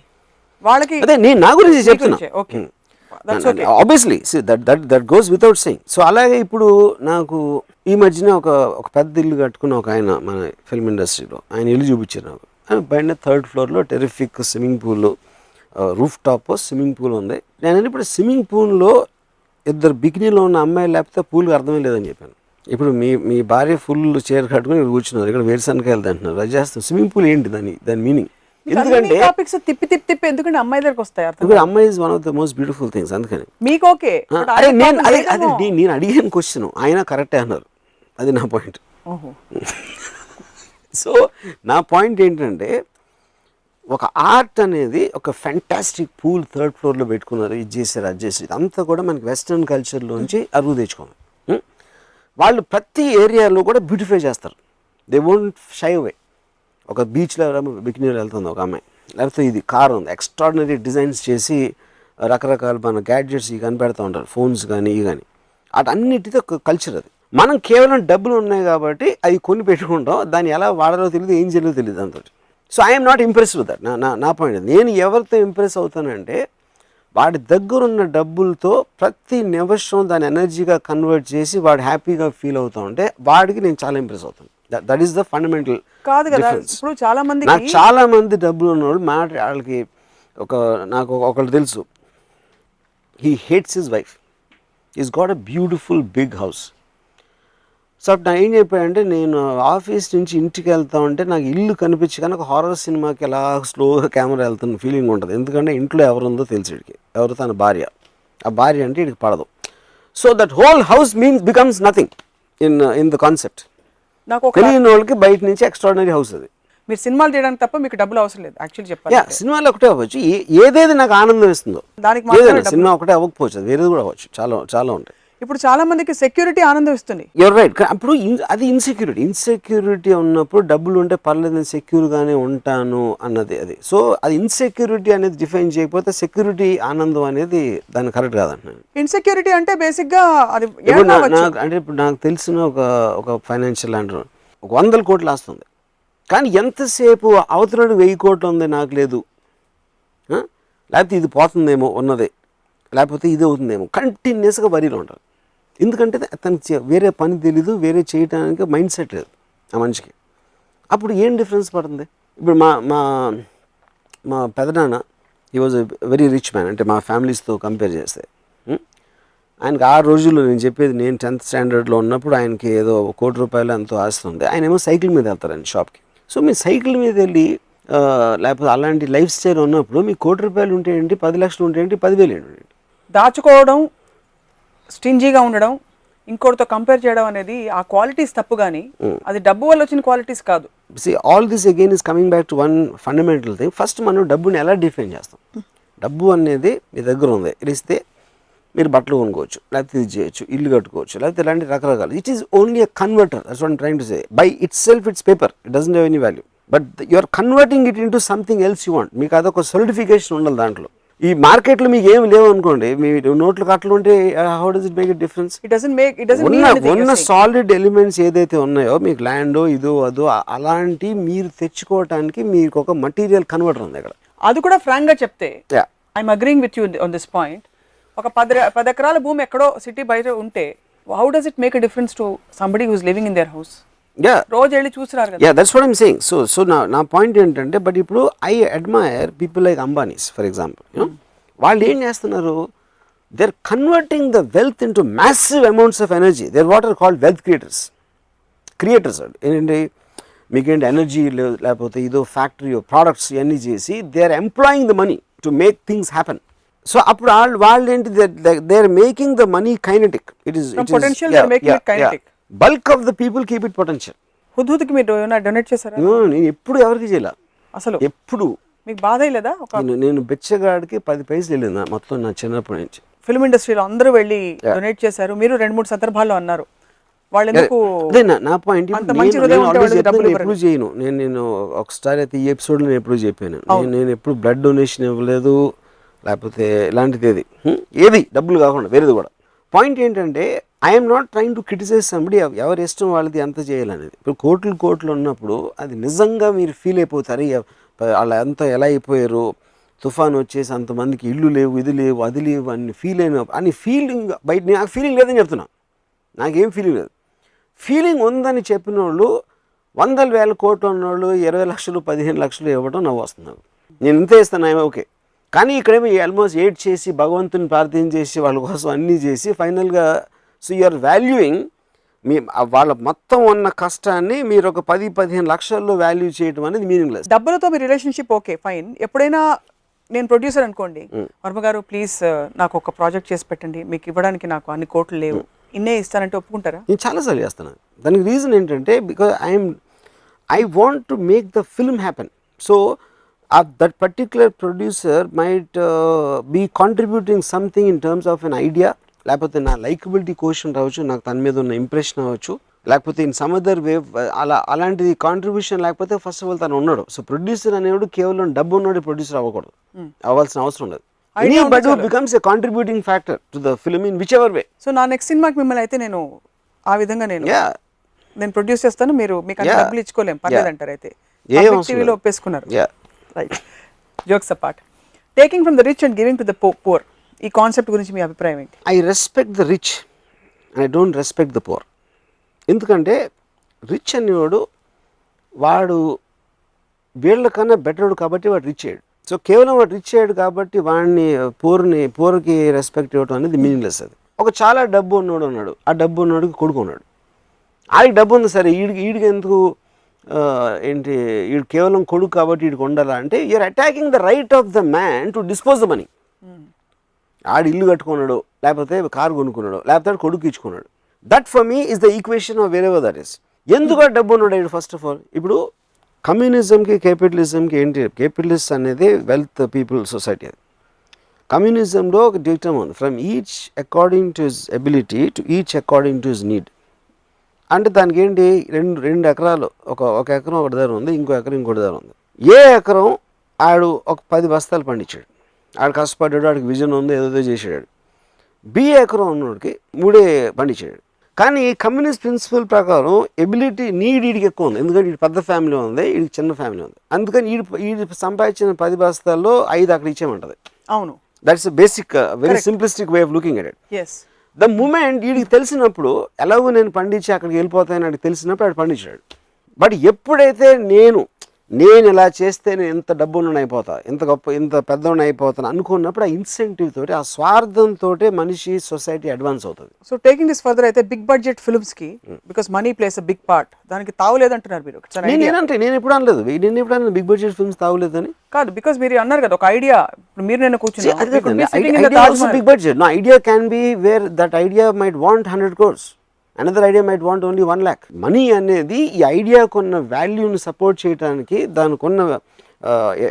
వాళ్ళకి, అదే నేను నా గురించి చెప్తున్నా. Obviously that goes without saying. So అలాగే ఇప్పుడు నాకు ఈ మధ్యన ఒక పెద్ద ఇల్లు కట్టుకున్న ఒక ఆయన మన ఫిల్మ్ ఇండస్ట్రీలో ఆయన ఇల్లు చూపించారు నాకు. ఆయన పైన 3rd ఫ్లోర్లో terrific swimming pool, roof top swimming pool ఉంది. నేను ఇప్పుడు స్విమ్మింగ్ పూల్లో ఇద్దరు బికినీలో ఉన్న అమ్మాయిలు లేకపోతే పూల్కి అర్థమే లేదని చెప్పాను. ఇప్పుడు మీ భార్య ఫుల్ చైర్ కట్టుకుని ఇక్కడ కూర్చున్నారు, ఇక్కడ వేరుశనకాయలు తింటున్నారు, అది చేస్తాం. స్విమ్మింగ్ పూల్ ఏంటి దాని మీనింగ్? ఎందుకంటే టాపిక్స్ తిప్పి తిప్పి తిప్పి ఎందుకంటే అమ్మాయి దగ్గరకు వస్తాయి అర్థం. ఇప్పుడు అమ్మాయి is one of the most beautiful things. అందుకని మీకు ఓకే. అరే నేను అడిగిన క్వశ్చన్ ఆయన కరెక్టే అన్నారు, అది నా పాయింట్. సో నా పాయింట్ ఏంటంటే ఒక ఆర్ట్ అనేది ఒక ఫ్యాంటాస్టిక్ పూల్ 3rd ఫ్లోర్లో పెట్టుకున్నారు, ఇది చేశారు అది చేశారు, ఇదంతా కూడా మనకి వెస్ట్రన్ కల్చర్లోంచి అరువు తెచ్చుకోవాలి. వాళ్ళు ప్రతి ఏరియాలో కూడా బ్యూటిఫై చేస్తారు. They won't shy away. ఒక బీచ్లో బికినీలో వెళ్తుంది ఒక అమ్మాయి, లేకపోతే ఇది కార్ ఉంది, ఎక్స్ట్రాడినరీ డిజైన్స్ చేసి రకరకాల మన గ్యాడ్జెట్స్ ఇవి కనిపెడతా ఉంటారు, ఫోన్స్ కానీ ఇవి కానీ. అటన్నిటితో ఒక కల్చర్ అది. మనం కేవలం డబ్బులు ఉన్నాయి కాబట్టి అవి కొని పెట్టుకుంటాం, దాన్ని ఎలా వాడాలో తెలియదు, ఏం చేయాలో తెలియదు దాంతో. So I'm not impress with that. నా పాయింట్. నేను ఎవరితో ఇంప్రెస్ అవుతానంటే వాడి దగ్గర ఉన్న డబ్బులతో ప్రతి నిమిషం దాని ఎనర్జీగా కన్వర్ట్ చేసి వాడు హ్యాపీగా ఫీల్ అవుతా ఉంటే వాడికి నేను చాలా ఇంప్రెస్ అవుతాను. దట్ ఈస్ ద ఫండమెంటల్ కాదు కదా. ఇప్పుడు చాలా మంది నాకు చాలా మంది డబ్బులు ఉన్నవాళ్ళు వాళ్ళకి నాకు ఒకళ్ళు తెలుసు, he hates his wife, is got a beautiful big house. So నా ఏం చెప్పాడంటే నేను ఆఫీస్ నుంచి ఇంటికి వెళ్తా ఉంటే నాకు ఇల్లు కనిపించి కానీ ఒక హారర్ సినిమాకి ఎలా స్లోగా కెమెరా వెళ్తున్న ఫీలింగ్ ఉంటుంది. ఎందుకంటే ఇంట్లో ఎవరుందో తెలిసి వీడికి, ఎవరు తన భార్య, ఆ భార్య అంటే వీడికి పడదు. So that whole house becomes nothing in the concept. నాకు తెలియని వాళ్ళకి బయట నుంచి ఎక్స్ట్రాడినరీ హౌస్ అది. మీరు సినిమాలు తీయడానికి తప్ప మీకు డబ్బులు అవసరం లేదు యాక్చువల్లీ చెప్పాలి. సినిమాలు ఒకటే అవ్వచ్చు, ఏదేది నాకు ఆనందం ఇస్తుందో దానికి ఏదైనా సినిమా ఒకటే అవ్వకపోవచ్చు, అది వేరేది కూడా అవ్వచ్చు, చాలా చాలా ఉంటాయి. ఇప్పుడు చాలా మందికి సెక్యూరిటీ ఆనందం ఇస్తుంది. You're right. అప్పుడు అది ఇన్సెక్యూరిటీ ఉన్నప్పుడు డబ్బులు ఉంటే పర్లేదు నేను సెక్యూర్గానే ఉంటాను అన్నది అది. సో అది ఇన్సెక్యూరిటీ అనేది డిఫైన్ చేయకపోతే సెక్యూరిటీ ఆనందం అనేది దాన్ని కరెక్ట్ కాదంటున్నాను. ఇన్సెక్యూరిటీ అంటే బేసిక్గా అది ఇప్పుడు నాకు తెలిసిన ఒక ఫైనాన్షియల్ ల్యాండర్ 100 కోట్లు వస్తుంది, కానీ ఎంతసేపు అవతలడు 1000 కోట్లు ఉంది నాకు లేదు, లేకపోతే ఇది పోతుందేమో ఉన్నదే, లేకపోతే ఇది అవుతుందేమో, కంటిన్యూస్గా వరీలో ఉంటారు. ఎందుకంటే అతనికి వేరే పని తెలీదు, వేరే చేయడానికి మైండ్ సెట్ లేదు ఆ మనిషికి. అప్పుడు ఏం డిఫరెన్స్ పడుతుంది? ఇప్పుడు మా పెదనాన్న he was a very rich man, అంటే మా ఫ్యామిలీస్తో కంపేర్ చేస్తే ఆయనకి ఆ రోజుల్లో నేను చెప్పేది, నేను 10th స్టాండర్డ్లో ఉన్నప్పుడు ఆయనకి ఏదో 1 కోటి రూపాయలు ఎంతో ఆస్తుంది. ఆయన ఏమో సైకిల్ మీద వెళ్తారండి షాప్కి. సో మీ సైకిల్ మీద వెళ్ళి లేకపోతే అలాంటి లైఫ్ స్టైల్ ఉన్నప్పుడు మీకు 1 కోటి రూపాయలు ఉంటే ఏంటి, 10 లక్షలు ఉంటే ఏంటి, 10,000 ఏంటి? దాచుకోవడం, స్టింజీగా ఉండడం, ఇంకోటితో కంపేర్ చేయడం అనేది ఆ క్వాలిటీస్ తప్పు, కానీ అది డబ్బు వల్ల వచ్చిన క్వాలిటీస్ కాదు. See, all this again is coming back to one fundamental thing. First మనం డబ్బుని ఎలా డిఫైన్ చేస్తాం? డబ్బు అనేది మీ దగ్గర ఉంది, ఇస్తే మీరు బట్టలు కొనుక్కోవచ్చు, లేకపోతే ఇది చేయొచ్చు, ఇల్లు కట్టుకోవచ్చు, లేకపోతే ఇలాంటి రకరకాలు. It is only a converter. That's what I'm trying to say. By itself it's paper, it doesn't have any value, but you are converting it into something else you want. మీకు అదొక solidification ఉండాలి దాంట్లో. ఈ మార్కెట్లో మీకు ఏమి లేవు అనుకోండి, మీ నోట్లు కట్టలు ఉంటే how does it make it difference? ఉన్న సాలిడ్ ఎలిమెంట్స్ ఏదైతే ఉన్నాయో, మీకు ల్యాండో ఇదో అదో అలాంటి మీరు తెచ్చుకోవటానికి మీకు ఒక మటీరియల్ కన్వర్టర్ ఉంది అక్కడ. అది కూడా ఫ్రాంక్ గా చెప్తే I'm agreeing with you on this point. ఒక 10 ఎకరాల భూమి ఎక్కడో సిటీ బయట ఉంటే how does it make a difference to somebody who is living in their house? రోజు వెళ్ళి చూస్తున్నారు కదా. That's what I'm saying. So నా పాయింట్ ఏంటంటే, బట్ ఇప్పుడు I admire people like Ambanis for example. వాళ్ళు ఏం చేస్తున్నారు? They are converting the wealth into massive amounts of energy. They are what are called wealth creators. ఏంటంటే మీకేంటి ఎనర్జీ లేకపోతే ఇదో ఫ్యాక్టరీ ప్రోడక్ట్స్ ఇవన్నీ చేసి they are employing the money to make things happen. So అప్పుడు వాళ్ళు ఏంటి, they are making the money kinetic. It is bulk of the people keep it potential. హుద్హుద్కి మీరు డొనేట్ చేశారా? నేను ఎప్పుడు ఎవరికి చేయాల, అసలు ఎప్పుడు. మీకు బాధ లేదా? నేను బెచ్చగాడికి 10 పైసలు వెళ్ళిందా మొత్తం నా చిన్నప్పటి నుంచి. ఫిల్మ్ ఇండస్ట్రీలో అందరూ వెళ్ళి డొనేట్ చేశారు, మీరు 2-3 సందర్భాల్లో అన్నారు. వాళ్ళు ఎందుకు? నా పాయింట్ ఎప్పుడు చేయను నేను ఒకసారి అయితే ఈ ఎపిసోడ్ నేను ఎప్పుడు చెప్పాను, నేను ఎప్పుడు బ్లడ్ డొనేషన్ ఇవ్వలేదు, లేకపోతే ఇలాంటిది ఏది డబ్బులు కాకుండా వేరేది కూడా. పాయింట్ ఏంటంటే, I'm not trying to criticise somebody, ఎవరి ఇష్టం వాళ్ళది ఎంత చేయాలనేది. ఇప్పుడు కోట్లు ఉన్నప్పుడు అది నిజంగా మీరు ఫీల్ అయిపోతారు, వాళ్ళు ఎంత ఎలా అయిపోయారు, తుఫాన్ వచ్చేసి అంతమందికి ఇల్లు లేవు, ఇది లేవు అది లేవు అని ఫీల్ అయిన అని ఫీలింగ్ బయట. నాకు ఫీలింగ్ లేదని చెప్తున్నా, నాకేం ఫీలింగ్ లేదు. ఫీలింగ్ ఉందని చెప్పిన వాళ్ళు 100,000 కోట్లు ఉన్నోళ్ళు 20 లక్షలు 15 లక్షలు ఇవ్వడం నవ్వు వస్తున్నారు. నేను ఇంతే ఇస్తాను ఓకే, కానీ ఇక్కడేమో ఆల్మోస్ట్ 8 చేసి భగవంతుని ప్రార్థన చేసి వాళ్ళ కోసం అన్నీ చేసి ఫైనల్గా సో యూఆర్ వాల్యూయింగ్ మీ వాళ్ళ మొత్తం ఉన్న కష్టాన్ని మీరు ఒక 10-15 లక్షల్లో వాల్యూ చేయడం అనేది మీనింగ్లెస్. డబ్బులతో మీ రిలేషన్షిప్ ఓకే ఫైన్, ఎప్పుడైనా నేను ప్రొడ్యూసర్ అనుకోండి, వర్మ గారు ప్లీజ్ నాకు ఒక ప్రాజెక్ట్ చేసి పెట్టండి, మీకు ఇవ్వడానికి నాకు అన్ని కోట్లు లేవు, ఇన్నే ఇస్తానంటే ఒప్పుకుంటారా? నేను చాలాసార్లు చేస్తాను. దానికి రీజన్ ఏంటంటే because I want to make the film happen. So that particular producer might be contributing something in terms of an idea, లేకపోతే నా లైకబిలిటీ క్వశ్చన్ రావచ్చు, నాకు తన మీద ఉన్న ఇంప్రెషన్ అవ్వచ్చు, లేకపోతే ఇన్ సమ్ అదర్ వే అలాంటిది కాంట్రిబ్యూషన్ లేకపోతే ఫస్ట్ ఆఫ్ ఆల్ తను ఉన్నాడు. సో ప్రొడ్యూసర్ అనేవాడు కేవలం డబ్బు ఉన్నాడు ప్రొడ్యూసర్ అవ్వకూడదు, అవ్వాల్సిన అవసరం లేదు. But becomes a contributing factor to the film in which ever way. So నా నెక్స్ట్ సినిమాకి మిమ్మల్ని అయితే నేను ఆ విధంగా నేను ప్రొడ్యూస్ చేస్తాను, మీరు మీకు అంత డబ్బులు ఇచ్చుకోలేం పర్లేదు అంటారు. అయితే టీవీలో ఒప్పేసుకున్నారు. Right, jokes apart, taking from the rich and giving to the poor, ఈ కాన్సెప్ట్ గురించి మీ అభిప్రాయం ఏంటి? I respect the rich and I don't respect the poor. ఎందుకంటే రిచ్ అనేవాడు వాడు వీళ్ళకన్నా బెటర్డు కాబట్టి వాడు రిచ్ అయ్యాడు. సో కేవలం వాడు రిచ్ అయ్యాడు కాబట్టి వాడిని పూర్కి రెస్పెక్ట్ ఇవ్వడం అనేది మీనింగ్లెస్. అది ఒక చాలా డబ్బు ఉన్నోడు ఉన్నాడు, ఆ డబ్బు ఉన్నోడికి కొడుకు ఉన్నాడు, ఆడికి డబ్బు ఉంది సరే, ఈడికి ఎందుకు ఏంటి వీడు కేవలం కొడుకు కాబట్టి వీడికి ఉండాలా అంటే you are attacking the right of the man to dispose the money. ఆడు ఇల్లు కట్టుకున్నాడు, లేకపోతే కారు కొనుక్కున్నాడు, లేకపోతే కొడుకు ఇచ్చుకున్నాడు. That for me is the equation of wherever that is. ఎందుకు డబ్బు ఉన్నాడు ఫస్ట్ ఆఫ్ ఆల్? ఇప్పుడు కమ్యూనిజంకి క్యాపిటలిజంకి ఏంటి? క్యాపిటలిస్ట్ అనేది వెల్త్ పీపుల్ సొసైటీ. అది కమ్యూనిజంలో ఒక డిక్టమ్ ఉంది, from each according to his ability to each according to his need. అంటే దానికి ఏంటి, రెండు ఎకరాలు, ఒక ఎకరం ఒకటి దగ్గర ఉంది, ఇంకో ఎకరం ఇంకోటి దగ్గర ఉంది. ఏ ఎకరం ఆడు ఒక 10 బస్తాలు పండించాడు, ఆడు కష్టపడ్డాడు, ఆడికి విజన్ ఉంది, ఏదో చేసాడు. బి ఎకరం ఉన్నోడికి 3 పండించాడు. కానీ కమ్యూనిస్ట్ ప్రిన్సిపల్ ప్రకారం ఎబిలిటీ నీడ్ వీడికి ఎక్కువ ఉంది, ఎందుకంటే వీడి పెద్ద ఫ్యామిలీ ఉంది, వీడికి చిన్న ఫ్యామిలీ ఉంది. అందుకని వీడి సంపాదించిన 10 బస్తాల్లో 5 అక్కడ ఇచ్చేయమంటది. అవును, that's basic very simplistic way of looking at it. Yes, the moment వీడికి తెలిసినప్పుడు ఎలాగో నేను పండించి అక్కడికి వెళ్ళిపోతాయని వాడికి తెలిసినప్పుడు ఆడు పండించాడు. బట్ ఎప్పుడైతే నేను ఇలా చేస్తే నేను ఇంత డబ్బులను అయిపోతా, ఇంత గొప్ప ఇంత పెద్దవాడిని అయిపోతాను అనుకున్నప్పుడు ఆ ఇన్సెంటివ్ తోటి, ఆ స్వార్థంతో మనిషి సొసైటీ అడ్వాన్స్ అవుతుంది. సో టేకింగ్ దిస్ ఫర్దర్ అయితే బిగ్ బడ్జెట్ ఫిల్మ్స్ కి because money plays a big part, దానికి తావులేదంటున్నారు మీరు. నేను ఎప్పుడు అనలేదు, నేను ఎప్పుడు అనలేదు బిగ్ బడ్జెట్ ఫిల్మ్స్ తావులేదని. కాదు, బికాస్ మీరు అన్నారు కదా ఒక ఐడియా, మీరు నేను కూర్చున్నారు big budget. No idea can be where that idea might want 100 crores. Another idea might want only 1 lakh. Money అనేది ఈ ఐడియాకు ఉన్న వాల్యూని సపోర్ట్ చేయడానికి, దానికి ఉన్న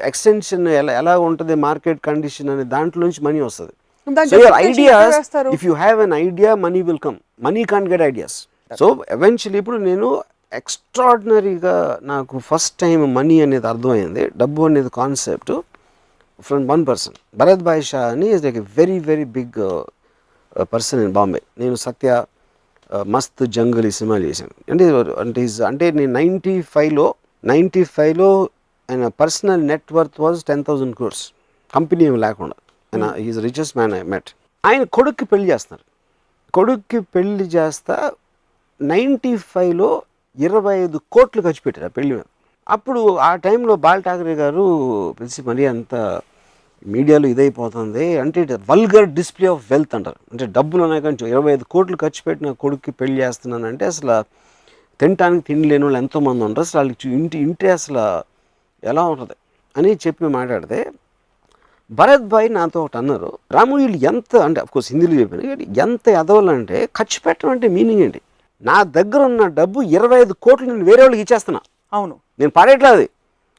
ఎక్స్టెన్షన్ ఎలా ఉంటుంది, మార్కెట్ కండిషన్ అనే దాంట్లో నుంచి మనీ వస్తుంది. So your ideas, if you have an idea money will come. Money can't get ideas. So eventually ఇప్పుడు నేను ఎక్స్ట్రాడినరీగా నాకు ఫస్ట్ టైం మనీ అనేది అర్థమైంది, డబ్బు అనేది concept from one person. Bharat bhai Shah అని is like a very very big person in Bombay. నేను సత్య, మస్త్, జంగల్ ఈ సినిమాలు చేశాను. అంటే నేను 95లో ఆయన personal net worth was 10,000 crores, company ఏమి లేకుండా. ఆయన is richest man I met. ఆయన కొడుక్కి పెళ్లి చేస్తున్నారు. కొడుక్కి పెళ్లి చేస్తా 95లో 25 కోట్లు ఖర్చు పెట్టారు ఆ పెళ్లి మీద. అప్పుడు ఆ టైంలో బాల్ ఠాకరే గారు పిలిచి మరీ అంత మీడియాలో ఇదైపోతుంది అంటే వల్గర్ డిస్ప్లే ఆఫ్ వెల్త్ అంటారు. అంటే డబ్బులు ఉన్నాయి కానీ 25 కోట్లు ఖర్చు పెట్టిన కొడుక్కి పెళ్లి చేస్తున్నానంటే అసలు తినటానికి తిండి లేని వాళ్ళు ఎంతోమంది ఉంటారు, అసలు వాళ్ళకి ఇంటి అసలు ఎలా ఉంటుంది అని చెప్పి మాట్లాడితే భరత్ భాయ్ నాతో ఒకటి అన్నారు, రాము వీళ్ళు ఎంత అంటే అఫ్కోర్స్ హిందీలో చెప్పాను, ఎంత ఎదవాలంటే ఖర్చు పెట్టడం అంటే మీనింగ్ ఏంటి? నా దగ్గర ఉన్న డబ్బు 25 కోట్లు నేను వేరే వాళ్ళకి ఇచ్చేస్తున్నా. అవును, నేను పడేట్లేదు.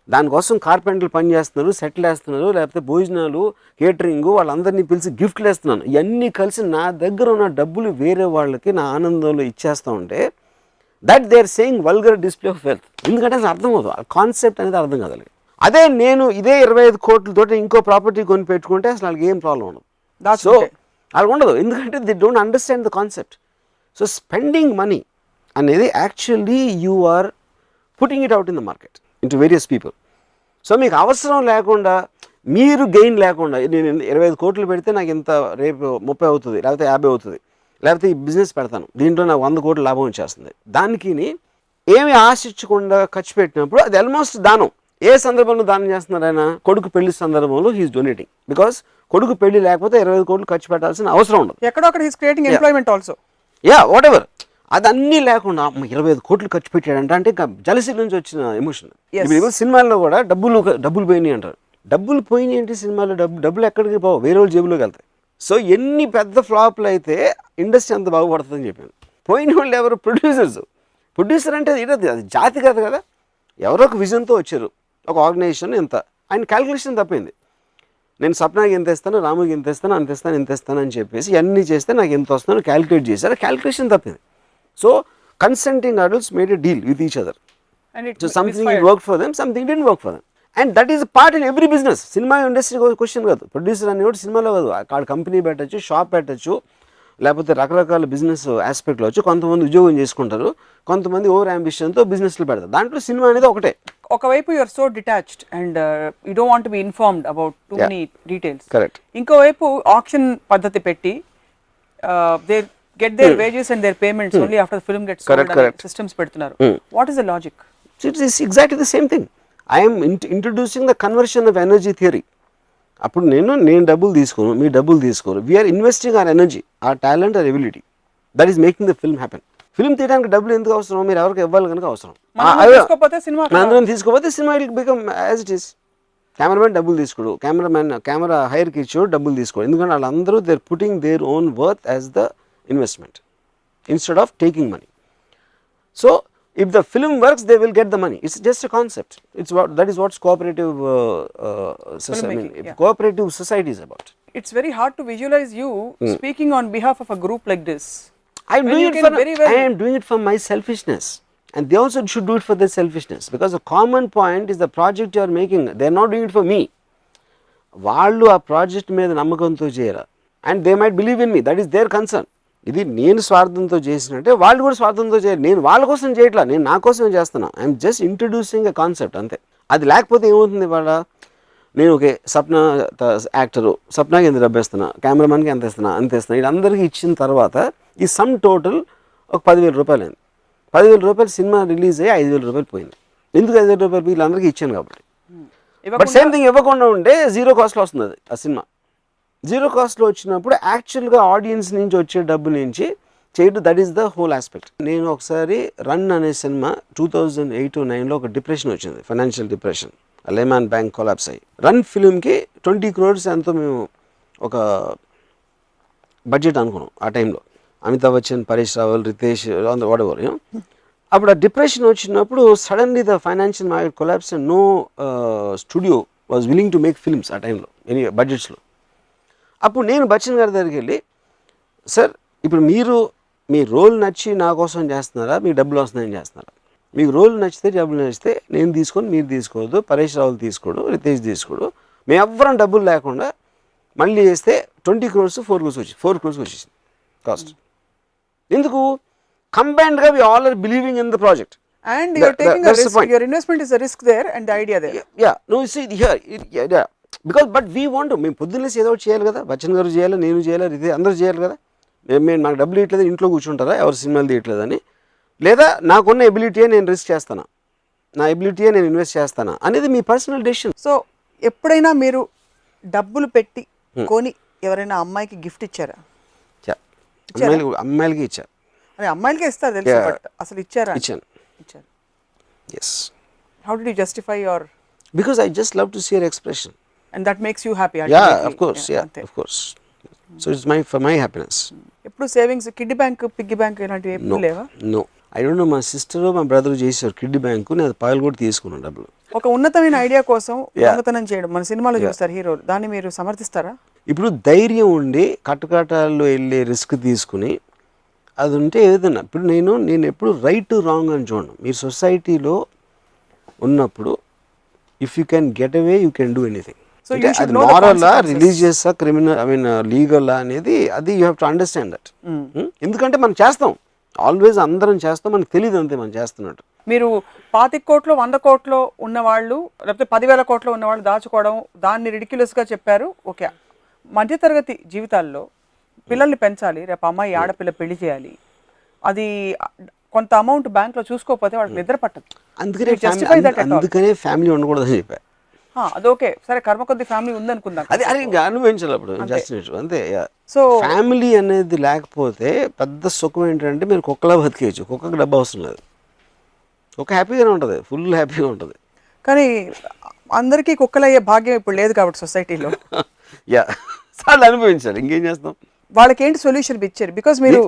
దానికోసం కార్పెంటర్లు పని చేస్తున్నారు, సెటిల్ వేస్తున్నారు, లేకపోతే భోజనాలు, కేటరింగ్, వాళ్ళందరినీ పిలిచి గిఫ్ట్లు వేస్తున్నాను. ఇవన్నీ కలిసి నా దగ్గర ఉన్న డబ్బులు వేరే వాళ్ళకి నా ఆనందంలో ఇచ్చేస్తూ ఉంటే that they are saying vulgar display of wealth. ఎందుకంటే అసలు అర్థం అవుతుంది, ఆ కాన్సెప్ట్ అనేది అర్థం కాదు. అదే నేను ఇదే 25 కోట్లతో ఇంకో ప్రాపర్టీ కొని పెట్టుకుంటే అసలు వాళ్ళకి ఏం ప్రాబ్లం ఉండదు. సో వాళ్ళకి ఉండదు, ఎందుకంటే they don't understand the concept. So spending money అనేది actually you are putting it out in the market into various people. So మీకు అవసరం లేకుండా, మీరు గెయిన్ లేకుండా, నేను 25 కోట్లు పెడితే నాకు ఇంత రేపు 30 అవుతుంది, లేకపోతే 50 అవుతుంది, లేకపోతే ఈ బిజినెస్ పెడతాను, దీంట్లో నాకు 100 కోట్ల లాభం వచ్చేస్తుంది, దానికి ఏమి ఆశించకుండా ఖర్చు పెట్టినప్పుడు అది ఆల్మోస్ట్ దానం. ఏ సందర్భంలో దానం చేస్తున్నారు ఆయన? కొడుకు పెళ్లి సందర్భంలో హీఈస్ డొనేటింగ్. బికాస్ కొడుకు పెళ్లి లేకపోతే 25 కోట్లు ఖర్చు పెట్టాల్సిన అవసరం ఉండదు. ఎక్కడో అక్కడ he's creating employment also. What ever, అది అన్నీ లేకుండా 25 కోట్లు ఖర్చు పెట్టాడంటే అంటే ఇంకా జలసీ నుంచి వచ్చిన ఎమోషన్. ఇప్పుడు సినిమాల్లో కూడా డబ్బులు పోయినాయి అంటారు. డబ్బులు పోయినాయి ఏంటి సినిమాలో? డబ్బులు ఎక్కడికి పోవు, వేరే వాళ్ళ జేబులోకి వెళ్తాయి. సో ఎన్ని పెద్ద ఫ్లాప్లు అయితే ఇండస్ట్రీ అంత బాగుపడుతుందని చెప్పాను. పోయిన వాళ్ళు ఎవరు? ప్రొడ్యూసర్ అంటే అది జాతి కాదు కదా, ఎవరో ఒక విజన్తో వచ్చారు, ఒక ఆర్గనైజేషన్ ఇంత, ఆయన క్యాలిక్యులేషన్ తప్పింది. నేను సప్నాకి ఎంత ఇస్తాను, రాముకి ఎంత ఇస్తాను, ఇంత ఇస్తాను అని చెప్పేసి అన్నీ చేస్తే నాకు ఎంత వస్తుందో క్యాలిక్యులేట్ చేశారు, క్యాలిక్యులేషన్ తప్పింది. So consenting adults made a deal with each other. So something it work for them, something didn't work for them. And that is part in every business. Cinema industry question కాదు, producer అని కూడా సినిమాలో కాదు, అక్కడ company పెట్టచ్చు, shop పెట్టచ్చు, లేకపోతే రకరకాల బిజినెస్ ఆస్పెక్ట్లో వచ్చి కొంతమంది ఉద్యోగం చేసుకుంటారు, కొంతమంది ఓవర్ అంబిషన్తో బిజినెస్లు పెడతారు. దాంట్లో సినిమా అనేది ఒకటే. ఒకవైపు you're so detached and you don't want be informed about too many details. Correct. ఇంకోవైపు ఆక్షన్ పద్ధతి పెట్టి they get their wages and their payments only after the film gets sold. Correct. Systems పెడుతున్నారు. What is the logic? It is exactly the same thing. I am introducing the conversion of energy theory. అప్పుడు నేను డబ్బులు తీసుకోను, మీ డబ్బులు తీసుకోరు. We're investing our energy, our talent, our ability. That is making the film happen. Film తీయడానికి డబ్బులు ఎందుకు అవసరం? మీరు ఎవరికి ఇవ్వాలి కనుక అవసరం. అందరం తీసుకోకపోతే cinema will become as it is. Cameramen డబ్బులు తీసుకోడు, కెమెరా హైర్కి ఇచ్చాడు, డబ్బులు తీసుకోడు. ఎందుకంటే వాళ్ళందరూ they are putting their own worth as the investment instead of taking money. So if the film works, they will get the money. It's just a concept. That is what cooperative cooperative society is about. It's very hard to visualize you speaking on behalf of a group like this. I am doing it for my selfishness, and they also should do it for their selfishness, because the common point is the project you are making. They are not doing it for me. వాళ్ళు ఆ project మీద నమ్మకంతో చేయరా, and they might believe in me. That is their concern. ఇది నేను స్వార్థంతో చేసినట్టే వాళ్ళు కూడా స్వార్థంతో చేయరు. నేను వాళ్ళ కోసం చేయట్లా, నేను నా కోసమే చేస్తున్నా. I'm just introducing a concept అంతే. అది లేకపోతే ఏమవుతుంది? వాళ్ళ నేను ఓకే సప్న యాక్టరు, సప్నాకి ఎంత డబ్బు ఇస్తున్నా, కెమెరామెన్కి ఎంత ఇస్తున్నా, వీళ్ళందరికీ ఇచ్చిన తర్వాత ఈ సమ్ టోటల్ ఒక 10,000 రూపాయలు అయింది. 10,000 రూపాయలు సినిమా రిలీజ్ అయ్యి 5,000 రూపాయలు పోయింది. ఎందుకు 5,000 రూపాయలు వీళ్ళందరికీ ఇచ్చాను కాబట్టి. బట్ సేమ్ థింగ్ ఇవ్వకుండా ఉంటే 0 కాస్ట్లో వస్తుంది అది ఆ సినిమా. 0 కాస్ట్లో వచ్చినప్పుడు యాక్చువల్గా ఆడియన్స్ నుంచి వచ్చే డబ్బు నుంచి చేయడం, that is the whole aspect. నేను ఒకసారి రన్ అనే సినిమా 2008-09లో ఒక డిప్రెషన్ వచ్చింది, financial depression, Lehman bank collapse అయ్యి. రన్ ఫిల్మ్కి 20 crores ఎంతో మేము ఒక బడ్జెట్ అనుకున్నాం ఆ టైంలో. అమితాబ్ బచ్చన్, పరేష్ రావల్, రితేష్, వాడెవర్. అప్పుడు ఆ డిప్రెషన్ వచ్చినప్పుడు suddenly the financial market collapse and no studio was willing to make films ఆ టైంలో, ఎనీ బడ్జెట్స్లో. అప్పుడు నేను బచ్చన్ గారి దగ్గరికి వెళ్ళి, సార్ ఇప్పుడు మీరు మీ రోల్ నచ్చి నా కోసం చేస్తున్నారా, మీకు డబ్బులు వస్తున్నాయని చేస్తున్నారా? మీకు రోల్ నచ్చితే, డబ్బులు నచ్చితే నేను తీసుకొని మీరు తీసుకోవద్దు, పరేష్ రావులు తీసుకోడు, రితేష్ తీసుకోడు, మేము ఎవ్వరం డబ్బులు లేకుండా మళ్ళీ చేస్తే 20 crores 4 crores వచ్చేసింది కాస్ట్. ఎందుకు? కంబైన్డ్గా we all are believing in the project. And you are taking a risk. Your investment is a risk there and the idea there. Yeah. No, you see here, yeah. Because but we want to, మేము పొద్దున్నేసి ఏదో ఒకటి చేయాలి కదా, బచ్చన్ గారు చేయాలి, నేను చేయాలి, ఇది అందరూ చేయాలి కదా. మేము నాకు డబ్బులు ఇవ్వట్లేదు, ఇంట్లో కూర్చుంటారా, ఎవరు సినిమాలు తీయట్లేదని, లేదా నాకున్న ఎబిలిటీయే నేను రిస్క్ చేస్తానా, నా ఎబిలిటీయే నేను ఇన్వెస్ట్ చేస్తానా అనేది మీ పర్సనల్ డెసిషన్. సో ఎప్పుడైనా మీరు డబ్బులు పెట్టి కొని ఎవరైనా అమ్మాయికి గిఫ్ట్ ఇచ్చారా? అమ్మాయిలకి ఇచ్చారు. అదే అమ్మాయిలకే ఇస్తారు తెలుసు, బట్ అసలు ఇచ్చారా? ఇచ్చారు. Yes. How did you justify your? Because I just love to see her expression. And that makes you happy? Yeah, of course. Yeah, of course. So it's for my happiness. ఎప్పుడు savings, kiddie bank, piggy bank ఇలాంటివి ఎప్పుడు లేవా? No. I don't know, మా sister మా brother చేశారు kiddie bank, నేను పైలు కూడా తీసుకున్నాను డబ్బులు. ఒక ఉన్నతమైన ఐడియా కోసం దొంగతనం చేయడం మన సినిమాలో చూస్తారు హీరోలు, దాన్ని మీరు సమర్థిస్తారా? ఇప్పుడు ధైర్యం ఉండి కట్టుకాటాల్లో వెళ్ళి రిస్క్ తీసుకుని అది ఉంటే ఏదైనా, ఇప్పుడు నేను ఎప్పుడు రైట్ రాంగ్ అని చూడను. మీరు సొసైటీలో ఉన్నప్పుడు if you can get away you can do anything. అది మారలా, రిలీజియస్సా, క్రిమినల్, లీగల్ అనేది, అది you have to understand that. ఎందుకంటే మనం చేస్తాం, ఆల్వేస్ అందరం చేస్తాం, మనకు తెలియదు అంతే మనం చేస్తున్నట్టు. మీరు 25 కోట్లు 100 కోట్లు ఉన్నవాళ్ళు, లేకపోతే 10,000 కోట్లు ఉన్నవాళ్ళు దాచుకోవడం, దాన్ని రిడిక్యులస్గా చెప్పారు. ఓకే, మధ్యతరగతి జీవితాల్లో పిల్లల్ని పెంచాలి, రేపు అమ్మాయి ఆడపిల్ల పెళ్లి చేయాలి, అది కొంత అమౌంట్ బ్యాంక్లో చూసుకోకపోతే వాళ్ళకి నిద్ర పట్టదు. అందుకనే ఫ్యామిలీ ఉండకూడదని చెప్పా. అది ఓకే, సరే కర్మ కొద్ది ఫ్యామిలీ ఉందనుకుందాం, అది అది ఇంకా అనుభవించాలి అప్పుడు జస్ట్ అంతే. సో ఫ్యామిలీ అనేది లేకపోతే పెద్ద సుఖం ఏంటంటే మీరు కుక్కలా బతికేయచ్చు, కుక్కకి డబ్బు అవసరం లేదు, కుక్క హ్యాపీగానే ఉంటుంది, ఫుల్ హ్యాపీగా ఉంటుంది. కానీ అందరికీ కుక్కలయ్యే భాగ్యం ఇప్పుడు లేదు కాబట్టి సొసైటీలో. యా, చాలా అనుభవించాలి, ఇంకేం చేస్తాం. వాళ్ళకి ఏంటి సొల్యూషన్ ఇచ్చారు? బికాస్ మీరు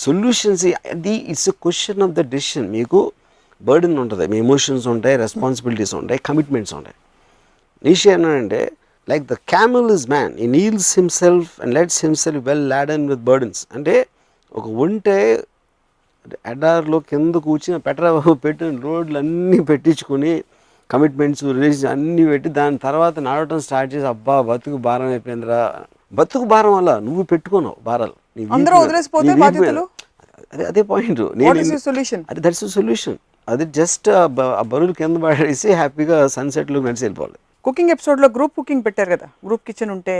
సొల్యూషన్స్, అది it's a question of the decision. మీకు బర్డెన్ ఉంటుంది, మీ ఎమోషన్స్ ఉంటాయి, రెస్పాన్సిబిలిటీస్ ఉంటాయి, కమిట్మెంట్స్ ఉంటాయి. నిషి అంటే like the camel is man, he kneels himself and lets himself well laden with burdens. అంటే ఒక ఒంటె ఎడార్లో కింద కూర్చుని పెట్టిన రోడ్లు అన్నీ పెట్టించుకొని కమిట్మెంట్స్ రిలేషన్ అన్నీ పెట్టి దాని తర్వాత నడవటం స్టార్ట్ చేసి అబ్బా బతుకు భారం అయిపోయిందిరా. బతుకు భారం వల్ల నువ్వు పెట్టుకున్నావు భారాలు, అదే పాయింట్. అది దట్స్ సొల్యూషన్. అది జస్ట్ ఆ బరువులు కింద పడేసి హ్యాపీగా సన్సెట్లో నడిచి వెళ్ళిపోవాలి. కుకింగ్ ఎపిసోడ్లో గ్రూప్ కుకింగ్ పెట్టారు కదా, గ్రూప్ కిచెన్ ఉంటే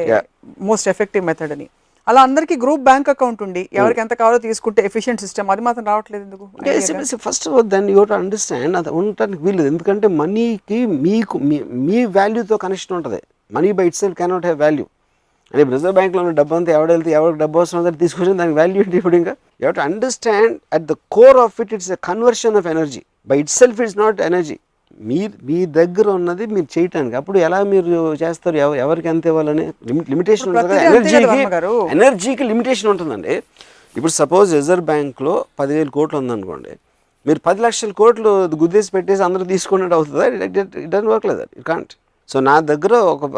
మోస్ట్ ఎఫెక్టివ్ మెథడ్ అని. అలా అందరికీ గ్రూప్ బ్యాంక్ అకౌంట్ ఉండి ఎవరికి ఎంత కావాలో తీసుకుంటే ఎఫిషియెంట్ సిస్టమ్, అది మాత్రం రావట్లేదు ఎందుకు? ఫస్ట్ ఆఫ్ ఆల్ దాన్ని యూ టు అండర్స్టాండ్, అది ఉండటానికి వీల్లేదు. ఎందుకంటే మనీకి మీకు మీ వాల్యూతో కనెక్షన్ ఉంటుంది. Money by it self cannot have value. అంటే రిజర్వ్ బ్యాంక్లో ఉన్న డబ్బు అంతా ఎవరికి డబ్బు అవసరం ఉందో తీసుకొచ్చి దానికి వాల్యూ ఏంటి? ఇప్పుడు ఇంకా you have to understand at the core of it, it's a conversion of energy. By itself it's not energy. మీ దగ్గర ఉన్నది మీరు చేయటానికి. అప్పుడు ఎలా మీరు చేస్తారు? ఎవరికి ఎంత ఇవ్వాలని లిమిటేషన్ ఉంటుంది కదా. ఎనర్జీకి లిమిటేషన్ ఉంటుందండి. ఇప్పుడు సపోజ్ రిజర్వ్ బ్యాంక్లో 10,000 కోట్లు ఉందనుకోండి, మీరు 10 లక్షల కోట్లు గుద్దేసి పెట్టేసి అందరూ తీసుకున్నట్టు అవుతుందా? It doesn't work like that, it can't. So నా దగ్గర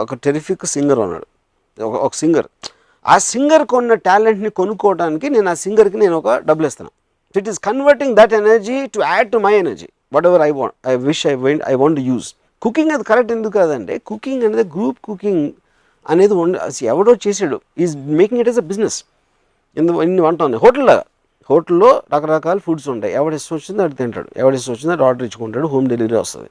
ఒక టెరిఫిక్ సింగర్ ఉన్నాడు, ఒక సింగర్. ఆ సింగర్కి ఉన్న టాలెంట్ని కొనుక్కోవడానికి నేను ఆ సింగర్కి నేను ఒక డబ్బులు ఇస్తాను. It is converting that energy to add to my energy, what ever I want to use. Cooking అది కరెక్ట్ ఎందుకు కాదంటే, కుకింగ్ అనేది గ్రూప్ కుకింగ్ అనేది ఎవడో చేసాడు, is making it yes a business. ఇన్ని వంట ఉన్నాయి హోటల్లో రకరకాల ఫుడ్స్ ఉంటాయి, ఎవడ ఇష్టం వచ్చిందో అది తింటాడు, ఎవడ ఇష్టం వచ్చిందో అది ఆర్డర్ ఇచ్చుకుంటాడు, హోమ్ డెలివరీ వస్తుంది.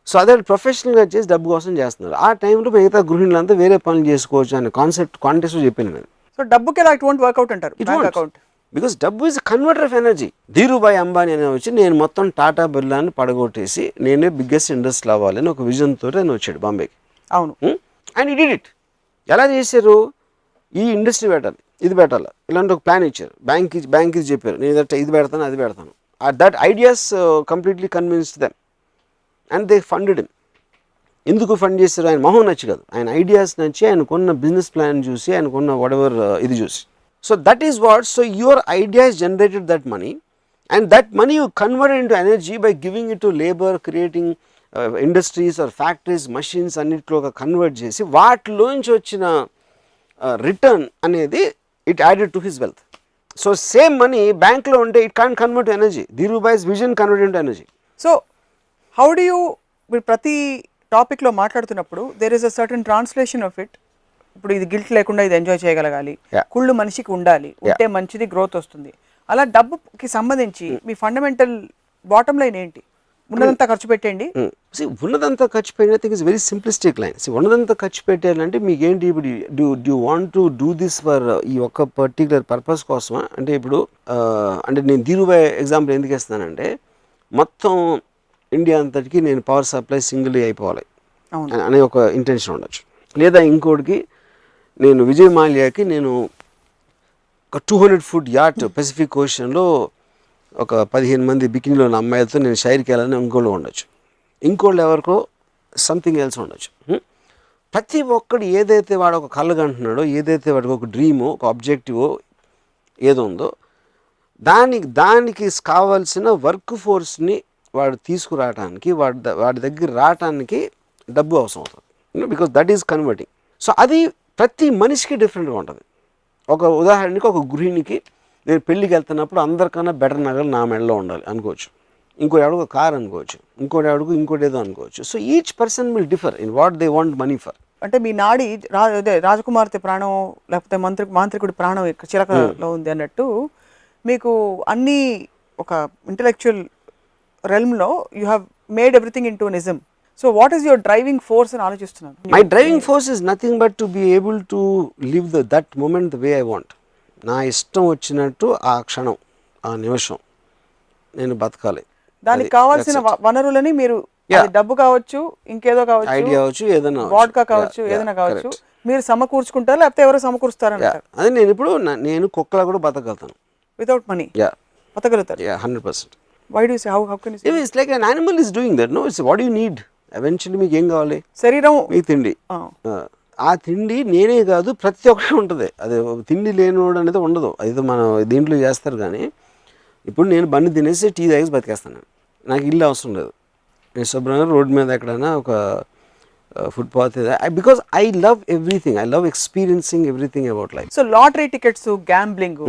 సో అదే ప్రొఫెషనల్గా చేసి డబ్బు కోసం చేస్తున్నారు. ఆ టైంలో మిగతా గృహిణులంతా వేరే పనులు చేసుకోవచ్చు అనే కాన్టెక్స్ట్ చెప్పాను నేను. సో డబ్బుకి ఇట్ వోంట్ వర్కౌట్ అంటారు, అకౌంట్. బికాస్ డబ్బు is converter of energy. Dhirubhai Ambani అనే వచ్చి నేను మొత్తం టాటా బిర్లాని పడగొట్టేసి నేనే బిగ్గెస్ట్ ఇండస్ట్రీ అవ్వాలని ఒక విజన్ తోటి ఆయన వచ్చాడు బాంబేకి. అవును. అండ్ ఈ డిడ్ ఇట్. ఎలా చేశారు? ఈ ఇండస్ట్రీ పెట్టాలి, ఇది పెట్టాలి, ఇలాంటి ఒక ప్లాన్ ఇచ్చారు. బ్యాంక్ ఇది చెప్పారు, నేను ఇది పెడతాను అది పెడతాను. That ideas completely convinced them and they funded him. ఎందుకు ఫండ్ చేశారు? ఆయన మొహం నచ్చి కాదు, ఆయన ఐడియాస్ నచ్చి, ఆయనకున్న బిజినెస్ ప్లాన్ చూసి, ఆయనకున్న వాటెవర్ ఇది చూసి. So that is what, so your ideas generated that money, and that money you converted into energy by giving it to labor, creating industries or factories, machines అన్నిట్లో convert చేసి వాటిలోంచి వచ్చిన return అనేది it added to his wealth. So same money బ్యాంక్లో ఉంటే it can't convert to energy. Dhirubhai's vision convert into energy. So how do you, ప్రతి టాపిక్లో మాట్లాడుతున్నప్పుడు there is a certain translation of it. ఇప్పుడు ఇది గిల్ట్ లేకుండా ఇది ఎంజాయ్ చేయగలగాలి, కుళ్ళు మనిషికి ఉండాలి, ఉంటే మంచిది, గ్రోత్ వస్తుంది. అలా డబ్బుకి సంబంధించి మీ ఫండమెంటల్ బాటమ్ లైన్ ఏంటి? ఉన్నదంతా ఖర్చు పెట్టండి. ఉన్నదంతా ఖర్చు పెట్టిన thing is very simplistic line. ఉన్నదంతా ఖర్చు పెట్టాలంటే మీకు ఏంటి? ఇప్పుడు do want to do this for ఈ ఒక్క పర్టికులర్ పర్పస్ కోసమా? అంటే ఇప్పుడు అంటే నేను ధీరుభాయ్ ఎగ్జాంపుల్ ఎందుకు ఇస్తానంటే, మొత్తం ఇండియా అంతటికి నేను పవర్ సప్లై సింగిల్ అయిపోవాలి అనే ఒక ఇంటెన్షన్ ఉండొచ్చు. లేదా ఇంకోటికి నేను విజయ్ మాల్యాకి నేను ఒక 200 ఫుట్ యాట్ పెసిఫిక్ ఓషన్లో ఒక 15 మంది బికినీలో ఉన్న అమ్మాయిలతో నేను షైర్కి వెళ్ళాలని ఇంకోళ్ళు ఉండొచ్చు. ఇంకోళ్ళు ఎవరికో సంథింగ్ ఎల్స్ ఉండొచ్చు. ప్రతి ఒక్కడు ఏదైతే వాడు ఒక కళ్ళగా అంటున్నాడో, ఏదైతే వాడికి ఒక డ్రీమో, ఒక ఆబ్జెక్టివో ఏదో ఉందో, దానికి కావాల్సిన వర్క్ ఫోర్స్ని వాడు తీసుకురావడానికి, వాడి దగ్గర రావటానికి డబ్బు అవసరం అవుతుంది. Because that is converting. So అది ప్రతి మనిషికి డిఫరెంట్గా ఉంటుంది. ఒక ఉదాహరణకి ఒక గృహిణికి నేను పెళ్ళికి వెళ్తున్నప్పుడు అందరికన్నా బెటర్ నగలు నా మెడలో ఉండాలి అనుకోవచ్చు, ఇంకోటి ఎవడికి ఒక కార్ అనుకోవచ్చు, ఇంకోటి ఎవడికి ఇంకోటి ఏదో అనుకోవచ్చు. So each person will differ in what they want money for. అంటే మీ నాడి రాజకుమార్తె ప్రాణం లేకపోతే మాంత్రికుడి ప్రాణం చిలకలో ఉంది అన్నట్టు, మీకు అన్నీ ఒక ఇంటలెక్చువల్ రెల్మ్లో you have made everything into నిజం. So what is your driving force అని ఆలోచిస్తున్నాను. My driving force is nothing but to be able to live that moment the way I want. నా ఇష్టం వచ్చినట్టు ఆ క్షణం, ఆ నిమిషం నేను బతకాలి. దానికి కావాల్సిన వనరులని మీరు, అది డబ్బు కావచ్చు, ఇంకేదో కావచ్చు, ఐడియా కావచ్చు, ఏదైనా వాడ్కా కావచ్చు, ఏదైనా కావచ్చు, మీరు సమకూర్చుకుంటారు లేకపోతే ఎవరో సమకూరుస్తారంటారు. అదే నేను ఇప్పుడు నేను కుక్కలా కూడా బతకగలుగుతాను without money. బతకగలుగుతారు 100%. Why do you say how can you say? It's like an animal is doing that. No, it's what do you need? Eventually మీకు ఏం కావాలి? శరీరం, మీ తిండి. ఆ తిండి నేనే కాదు ప్రతి ఒక్కరు ఉంటుంది. అది తిండి లేనివాడు అనేది ఉండదు. అది మనం దీంట్లో చేస్తారు. కానీ ఇప్పుడు నేను బండి తినేసి టీ తాగేసి బతికేస్తాను. నాకు ఇల్లు అవసరం లేదు. నేను శుభ్రంగా రోడ్డు మీద ఎక్కడైనా ఒక footpath, because I love everything. I love experiencing everything about life. So lottery tickets, gambling,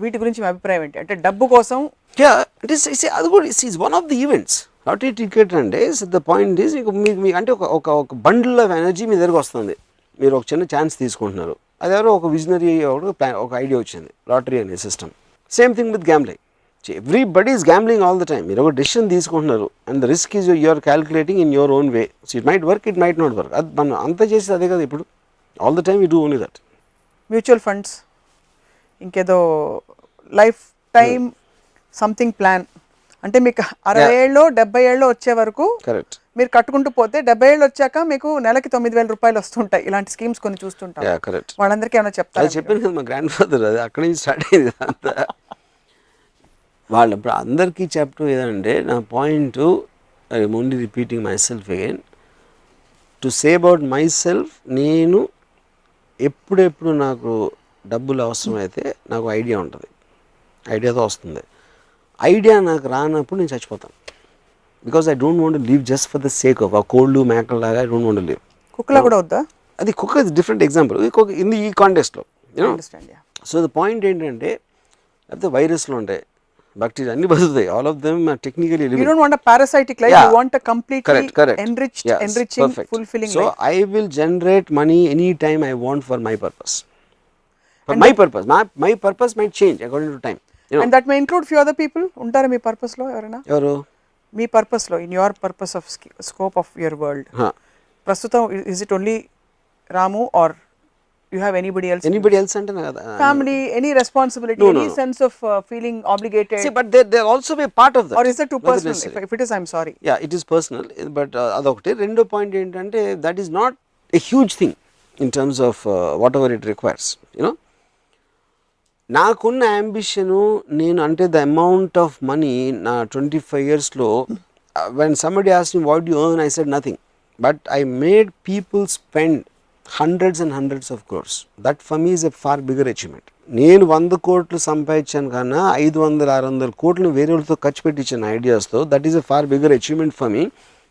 వీటి గురించి మీ అభిప్రాయం ఏంటి? అంటే డబ్బు కోసం. అది కూడా is one of the events. Lottery ticket అంటే ద పాయింట్ ఈస్ మీకు అంటే ఒక బండిల్ ఆఫ్ ఎనర్జీ మీ దగ్గరకు వస్తుంది. మీరు ఒక చిన్న ఛాన్స్ తీసుకుంటున్నారు. అది ఎవరో ఒక విజనరీ ఒక ఐడియా వచ్చింది, లాటరీ అనే system. Same thing with gambling. Everybody is gambling all the time. మీరు ఒక డెసిషన్ తీసుకుంటున్నారు and the risk is you're calculating in your own way. So it might work, it might not work. అది మనం అంతా చేసేది అదే కదా ఇప్పుడు. All the time you do only that. Mutual funds, ఇంకేదో లైఫ్ టైమ్ సంథింగ్ ప్లాన్, అంటే మీకు 60 ఏళ్ళు 70 ఏళ్ళు వచ్చే వరకు కరెక్ట్ మీరు కట్టుకుంటూ పోతే 70 ఏళ్ళు వచ్చాక మీకు నెలకి 9,000 రూపాయలు వస్తుంటాయి. ఇలాంటి స్కీమ్స్ కొన్ని చూస్తుంటాం. కరెక్ట్. వాళ్ళందరికీ ఏమైనా చెప్తారు? అది చెప్పాను కదా, మా గ్రాండ్ ఫాదర్ అది అక్కడి నుంచి స్టార్ట్ అయింది అంతా. వాళ్ళు ఇప్పుడు అందరికీ చెప్పడం ఏదంటే, నా point I'm only repeating my self again to say about my self. నేను ఎప్పుడెప్పుడు నాకు డబ్బులు అవసరమైతే నాకు ఐడియా ఉంటుంది, ఐడియాతో వస్తుంది. ఐడియా నాకు రానప్పుడు నేను చచ్చిపోతాను. Because I don't want live just for the sake of ఆ కోళ్ళు మేకల్లాగా. I don't want live. కుక్కలా కూడా వద్దా? అది కుక్క ఇస్ డిఫరెంట్ ఎగ్జాంపుల్ ఇన్ ఈ కాంటెక్స్ట్లో. సో ద పాయింట్ ఏంటంటే, లేకపోతే వైరస్లు ఉంటాయి, బ్యాక్టీరియా అన్ని బతుకుతాయి. All of them are technically living. You don't want a parasitic life. You want a completely enriched, enriching, fulfilling life. So I will generate money anytime I want for my purpose. For my purpose. My purpose might change according to time. And that may include few other people. ఉంటారా మీ purpose లో ఎవరైనా? ఎవరు? మీ purpose లో, in your purpose of scope of your world ప్రస్తుతం is it only Ramu or you have anybody else? Anybody else అంటే family, any responsibility, any sense of feeling obligated? See, but they also be part of that. Or is it too personal? If it is, I'm sorry. Yeah, it is personal, but adokte rendo point ఏంటంటే, that is not a huge thing in terms of whatever it requires, you know. నాకున్న ambition నేను అంటే the amount of money నా 25 years లో when somebody asked me what do you earn, I said nothing, but I made people spend hundreds and hundreds of crores. That for me is a far bigger achievement. నేను 100 కోట్లు సంపాదించాను కన్నా 500-600 కోట్లు వేరే వాళ్ళతో ఖర్చు పెట్టించాను ఐడియాస్తో. That is a far bigger achievement for me,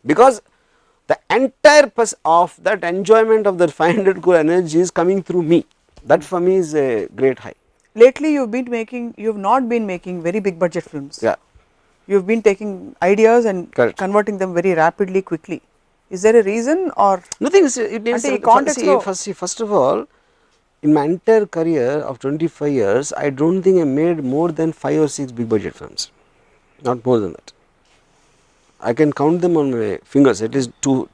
because the entire of that enjoyment of that 500 crore energy is coming through me. That for me is a great high. Lately you've not been making very big budget films. Yeah. You've been taking ideas and converting them very rapidly, quickly. Is there a reason or nothing? It needs first of all, in my entire career of 25 years, I don't think I made more than 5 or 6 big budget films. Not more than that. I can count them on my fingers. It is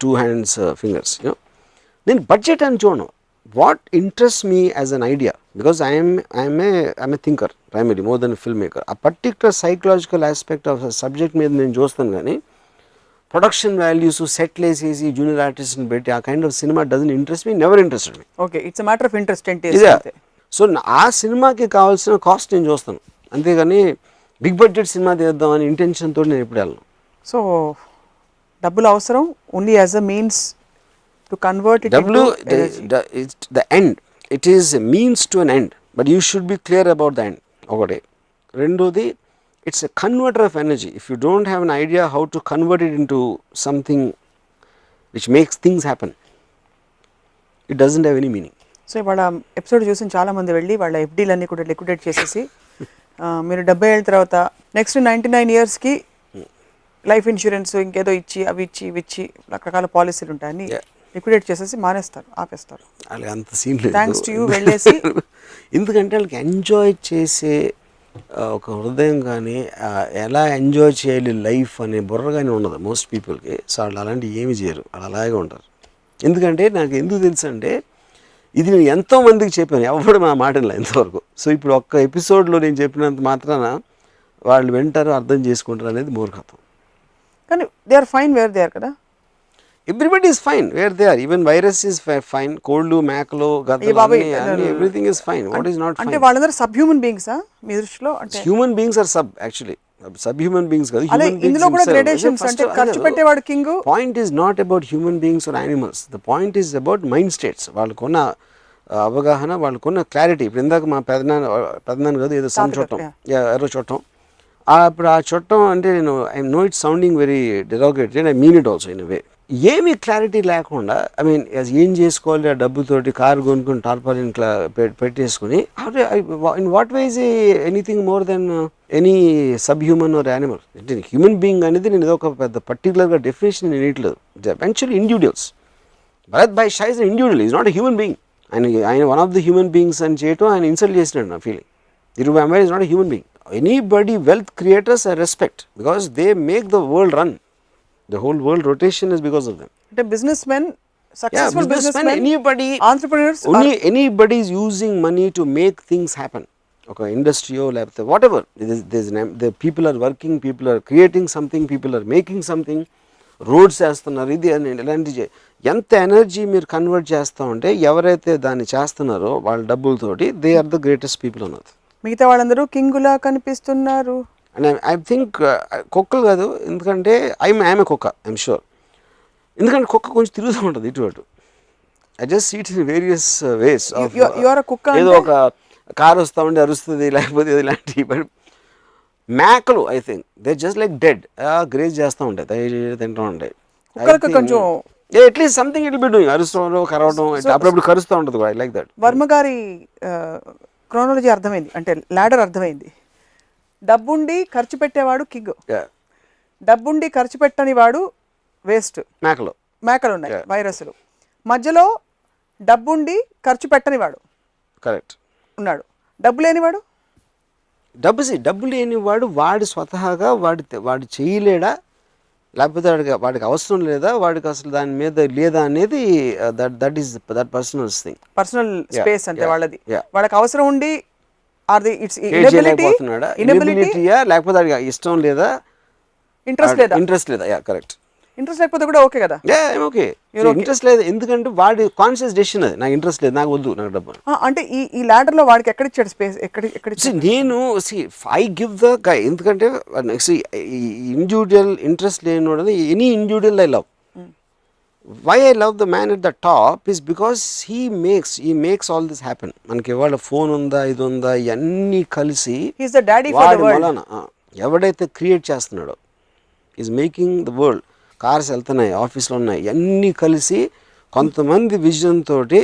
two hands fingers, you know. Then budget and jono. What interests me as an idea, because I'm a thinker primarily more than a filmmaker. A particular psychological aspect of a subject మీద నేను చూస్తాను కానీ production values, సెట్లు వేసేసి junior ఆర్టిస్ట్ని పెట్టి ఆ kind of cinema doesn't interest me, never interested me. Okay, it's a matter of interest అంతే. సో ఆ సినిమాకి కావాల్సిన కాస్ట్ నేను చూస్తాను, అంతేగాని బిగ్ బడ్జెట్ సినిమా తీద్దాం అని ఇంటెన్షన్తో నేను ఎప్పుడు వెళ్ళను. సో డబ్బులు అవసరం only as a means to convert it into the end. It is a means to an end, but you should be clear about the end. ఒకటి. రెండోది, it's a converter of energy. If you don't have an idea how to convert it into something which makes things happen, it doesn't have any meaning. So ఇవాళ episode చూసిన చాలా మంది వెళ్ళి వాళ్ళ ఎఫ్డీలన్నీ కూడా liquidate చేసేసి మీరు 70 ఏళ్ళ తర్వాత నెక్స్ట్ 99 ఇయర్స్కి లైఫ్ ఇన్సూరెన్స్ ఇంకేదో ఇచ్చి అవి ఇచ్చి రకరకాల పాలసీలు ఉంటాయని లిక్విడేట్ చేసేసి మానేస్తారు, ఆపేస్తారు. అలాగే అంత సీన్ లేదు. థ్యాంక్స్ టు యూ వెళ్ళేసి ఎందుకంటే వాళ్ళకి ఎంజాయ్ చేసే ఒక హృదయం కానీ ఎలా ఎంజాయ్ చేయాలి లైఫ్ అనే బుర్ర కానీ ఉండదు మోస్ట్ పీపుల్కి. సో వాళ్ళు అలాంటివి ఏమి చేయరు, వాళ్ళు అలాగే ఉంటారు. ఎందుకంటే నాకు ఎందుకు తెలుసు అంటే ఇది నేను ఎంతోమందికి చెప్పాను, ఎవరు మా మాటలా ఇంతవరకు. సో ఇప్పుడు ఒక్క ఎపిసోడ్లో నేను చెప్పినంత మాత్రాన వాళ్ళు వింటారు, అర్థం చేసుకుంటారు అనేది మూర్ఖత్వం. కానీ they are fine where they are కదా. Everybody is fine where they are. Even virus is fine, కోల్డ్ మేకలు గద్దలు everything is fine. What is not అంటే ఫైన్? వాళ్ళందరూ సబ్ హ్యూమన్ బీయింగ్సా మీ దృష్టిలో? అంటే human beings are actually sub human beings కాదు. అదే ఇందులో కూడా గ్రేడేషన్స్, అంటే ఖర్చు పెట్టేవాడు king. Point is not about human beings or animals. The point is about mind states. వాళ్ళకున్న అవగాహన, వాళ్ళకున్న క్లారిటీ. ఇప్పుడు ఇందాక మా పెద్దనాన్న కాదు ఏదో సమ్ చుట్టం, ఎర్ర చుట్టం. ఇప్పుడు ఆ చుట్టం అంటే నేను I know it sounding very derogated, I mean it also in way. ఏమీ క్లారిటీ లేకుండా ఐ మీన్ ఏం చేసుకోవాలి ఆ డబ్బుతోటి, కారు కొనుక్కుని టార్పాలిన్ పెట్టేసుకుని, in what way is anything more than any sub human or animal? అంటే హ్యూమన్ బీయింగ్ అనేది నేను ఏదో ఒక పెద్ద పర్టికులర్గా డెఫినేషన్ నేను ఇట్లేదు. Actually individuals. Bharat bhai Shah is an individual, is not a human being. ఆయన one of the human beings అని చేయటం ఆయన ఇన్సల్ట్ చేసినాడు నా feeling. Dhirubhai Ambani is not a human being. Anybody wealth creators I respect because they make the world run. The whole world rotation is because of them. అంటే business men, successful business men, anybody, entrepreneurs, anybody is using money to make things happen. Okay, industry or whatever. The people are working, people are creating something, people are making something. Roads వేస్తున్నారు, ఇది ఇలాంటి ఎంత energy మీరు convert చేస్తూ ఉంటే ఎవరైతే దాన్ని చేస్తున్నారో వాళ్ళ డబ్బులతోటి they are the greatest people అన్నది. మిగతా వాళ్ళందరూ కింగులా కనిపిస్తున్నారు. అండ్ ఐ థింక్ కుక్కలు కాదు, ఎందుకంటే ఐఎమ్ ఏ కుక్క, ఐఎమ్ షూర్. ఎందుకంటే కుక్క కొంచెం తిరుగుతూ ఉంటుంది ఇటు అటు. I just seat in various ways. ఏదో ఒక కారు వస్తూ ఉంటే అరుస్తుంది, లేకపోతే ఇలాంటి. బట్ మేకలు I think they just like dead, grace చేస్తూ ఉంటాయి, తింటూ ఉంటాయి. కొంచెం at least something it be doing, అరుస్తూ కరవడం, అప్పుడప్పుడు కరుస్తూ ఉంటుంది. I like that. వర్మ గారి క్రోనాలజీ అర్థమైంది, అంటే లాడర్ అర్థమైంది. డబ్బుండి ఖర్చు పెట్టేవాడు కింగ్, డబ్బుండి ఖర్చు పెట్టని వాడు వేస్ట్. మేకలు ఉన్నాయి, వైరస్లు. మధ్యలో డబ్బుండి ఖర్చు పెట్టని వాడు కరెక్ట్ ఉన్నాడు. డబ్బు లేనివాడు, డబ్బు లేనివాడు వాడు స్వతహాగా వాడు చేయలేడా, లేకపోతే వాడికి అవసరం లేదా, వాడికి అసలు దాని మీద లేదా అనేది that is that personal thing, personal space. అంటే వాళ్ళది వాళ్ళకి అవసరం ఉండి ఇనబిలిటీయా, లేకపోతే వాడికి ఇష్టం లేదా, ఇంట్రెస్ట్ లేదా. కరెక్ట్. ఇంట్రెస్ట్ లేకపోతే కూడా ఓకే కదా. ఓకే, ఇంట్రెస్ట్ లేదు ఎందుకంటే వాడి కాన్షియస్ డెసిషన్ అది. నాకు ఇంట్రెస్ట్ లేదు, నాకు వద్దు, నాకు డబ్బు. అంటే ఈ లాడర్ లో వాడికి ఎక్కడ ఇచ్చాడు స్పేస్? ఎక్కడ నేను ఐ గివ్ ద గై. ఎందుకంటే ఇండివిజువల్ ఇంట్రెస్ట్ లేని any individual I love. Why I love the man at the top is because he makes all this happen. మనకి ఇవాళ ఫోన్ ఉందా, ఇది ఉందా, ఇవన్నీ కలిసి వాడి వలన ఎవడైతే క్రియేట్ చేస్తున్నాడో is making the world. Cars వెళ్తున్నాయి, ఆఫీస్లో ఉన్నాయి, అన్నీ కలిసి కొంతమంది విజన్ తోటి,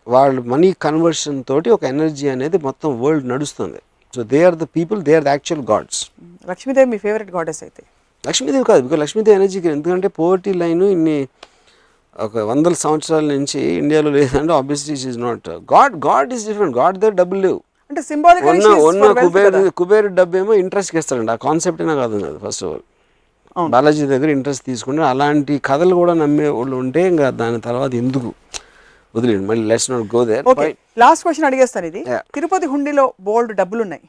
వాళ్ళు మనీ కన్వర్షన్ తోటి ఒక ఎనర్జీ అనేది మొత్తం వరల్డ్ నడుస్తుంది. So they are the people, they are the actual gods. Lakshmidevi మీ ఫేవరెట్ గాడెస్ అయితే? లక్ష్మీదేవి కాదు, బికాజ్ లక్ష్మీదేవి ఎనర్జీకి, ఎందుకంటే పోవర్టీ లైన్ ఇన్ని ఒక 100 సంవత్సరాల నుంచి ఇండియాలో లేదంటే obviously she is not God is different. God దగ్గర డబ్బులు లేవు. అంటే సింబాలిక్ కుబేరు డబ్బు ఏమో ఇంట్రెస్ట్కి ఇస్తాడండి. ఆ కాన్సెప్ట్ నాకు కాదు కదా. ఫస్ట్ ఆఫ్ ఆల్ బాలాజీ దగ్గర ఇంట్రెస్ట్ తీసుకుంటే అలాంటి కథలు కూడా నమ్మే వాళ్ళు ఉంటే ఇంకా దాని తర్వాత ఎందుకు వదిలేండి, మళ్ళీ let's not go there. Last question అడిగేస్తాను. ఇది తిరుపతి హుండీలో బోల్డ్ డబ్బులు ఉన్నాయి,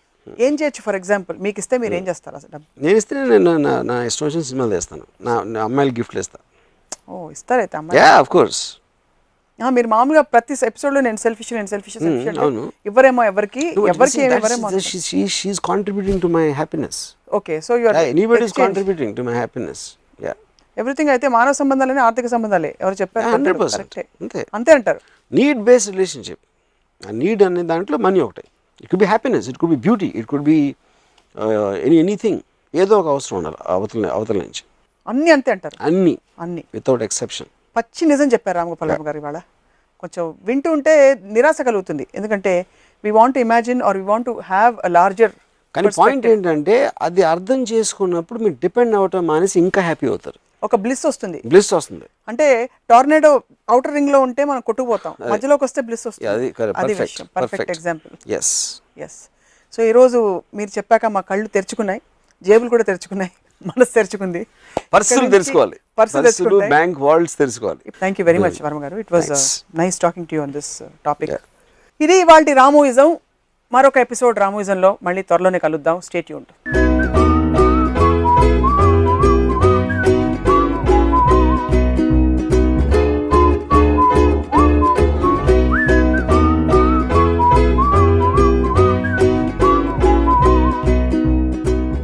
ఏం చేయొచ్చు? ఫర్ ఎగ్జాంపుల్ మీకు ఇస్తే మీరు ఏం చేస్తారు? అసలు డబ్బు నేను ఇస్తే నేను నా ఇష్టం వచ్చిన సినిమాలు చేస్తాను, నా అమ్మాయిలు గిఫ్ట్లు ఇస్తాను. ఓ ఇస్తారైతే అమ్మాయి? Of course. మీరు మామూలుగా ప్రతి ఎపిసోడ్లో నేను సెల్ఫిష్ ఇవ్వరేమో ఎవరికి she is contributing to my happiness. Okay, so you are anybody is contributing to my happiness. Everything. అయితే మానవ సంబంధాలనే ఆర్థిక సంబంధాలే ఎవరు చెప్పారు? 100% అంతే అంటారు. Need based relationship. ఆ నీడ్ అనే దాంట్లో మనీ ఒకటి. It could be happiness, it could be beauty, it could be anything. ఏదో ఒక అవసరం ఉండాలి అవతల నుంచి. అన్నీ అంతే అంటారు? అన్నీ వితౌట్ ఎక్సెప్షన్. పచ్చి నిజం చెప్పారు రామగోపాల్ వర్మ గారు. ఇవాళ కొంచెం వింటూ ఉంటే నిరాశ కలుగుతుంది, ఎందుకంటే we want imagine or we want to have a larger. కానీ పాయింట్ ఏంటంటే అది అర్థం చేసుకున్నప్పుడు మీరు డిపెండ్ అవ్వటం మానేసి ఇంకా హ్యాపీ అవుతారు. ఒక బ్లిస్ వస్తుంది. అంటే టార్నేడో అవుటర్ రింగ్ లో ఉంటే మనం కొట్టుకుపోతాం, మధ్యలోకి వస్తే బ్లిస్ వస్తుంది. అది పర్ఫెక్ట్ ఎగ్జాంపుల్. ఎస్. సో ఈరోజు మీరు చెప్పాక మా కళ్ళు తెరుచుకున్నాయి, జేబులు కూడా తెరుచుకున్నాయి, మనసు తెరుచుకుంది. పర్సులు తెలుసుకోవాలి, పర్సులు బ్యాంక్ వాల్ట్స్ తెలుసుకోవాలి. Thank you very much Varma garu. It was nice talking to you on this topic. ఇది ఇవాల్టి రామోయిజం. మరొక ఎపిసోడ్ రామోయిజంలో మళ్ళీ త్వరలోనే కలుద్దాం. Stay tuned.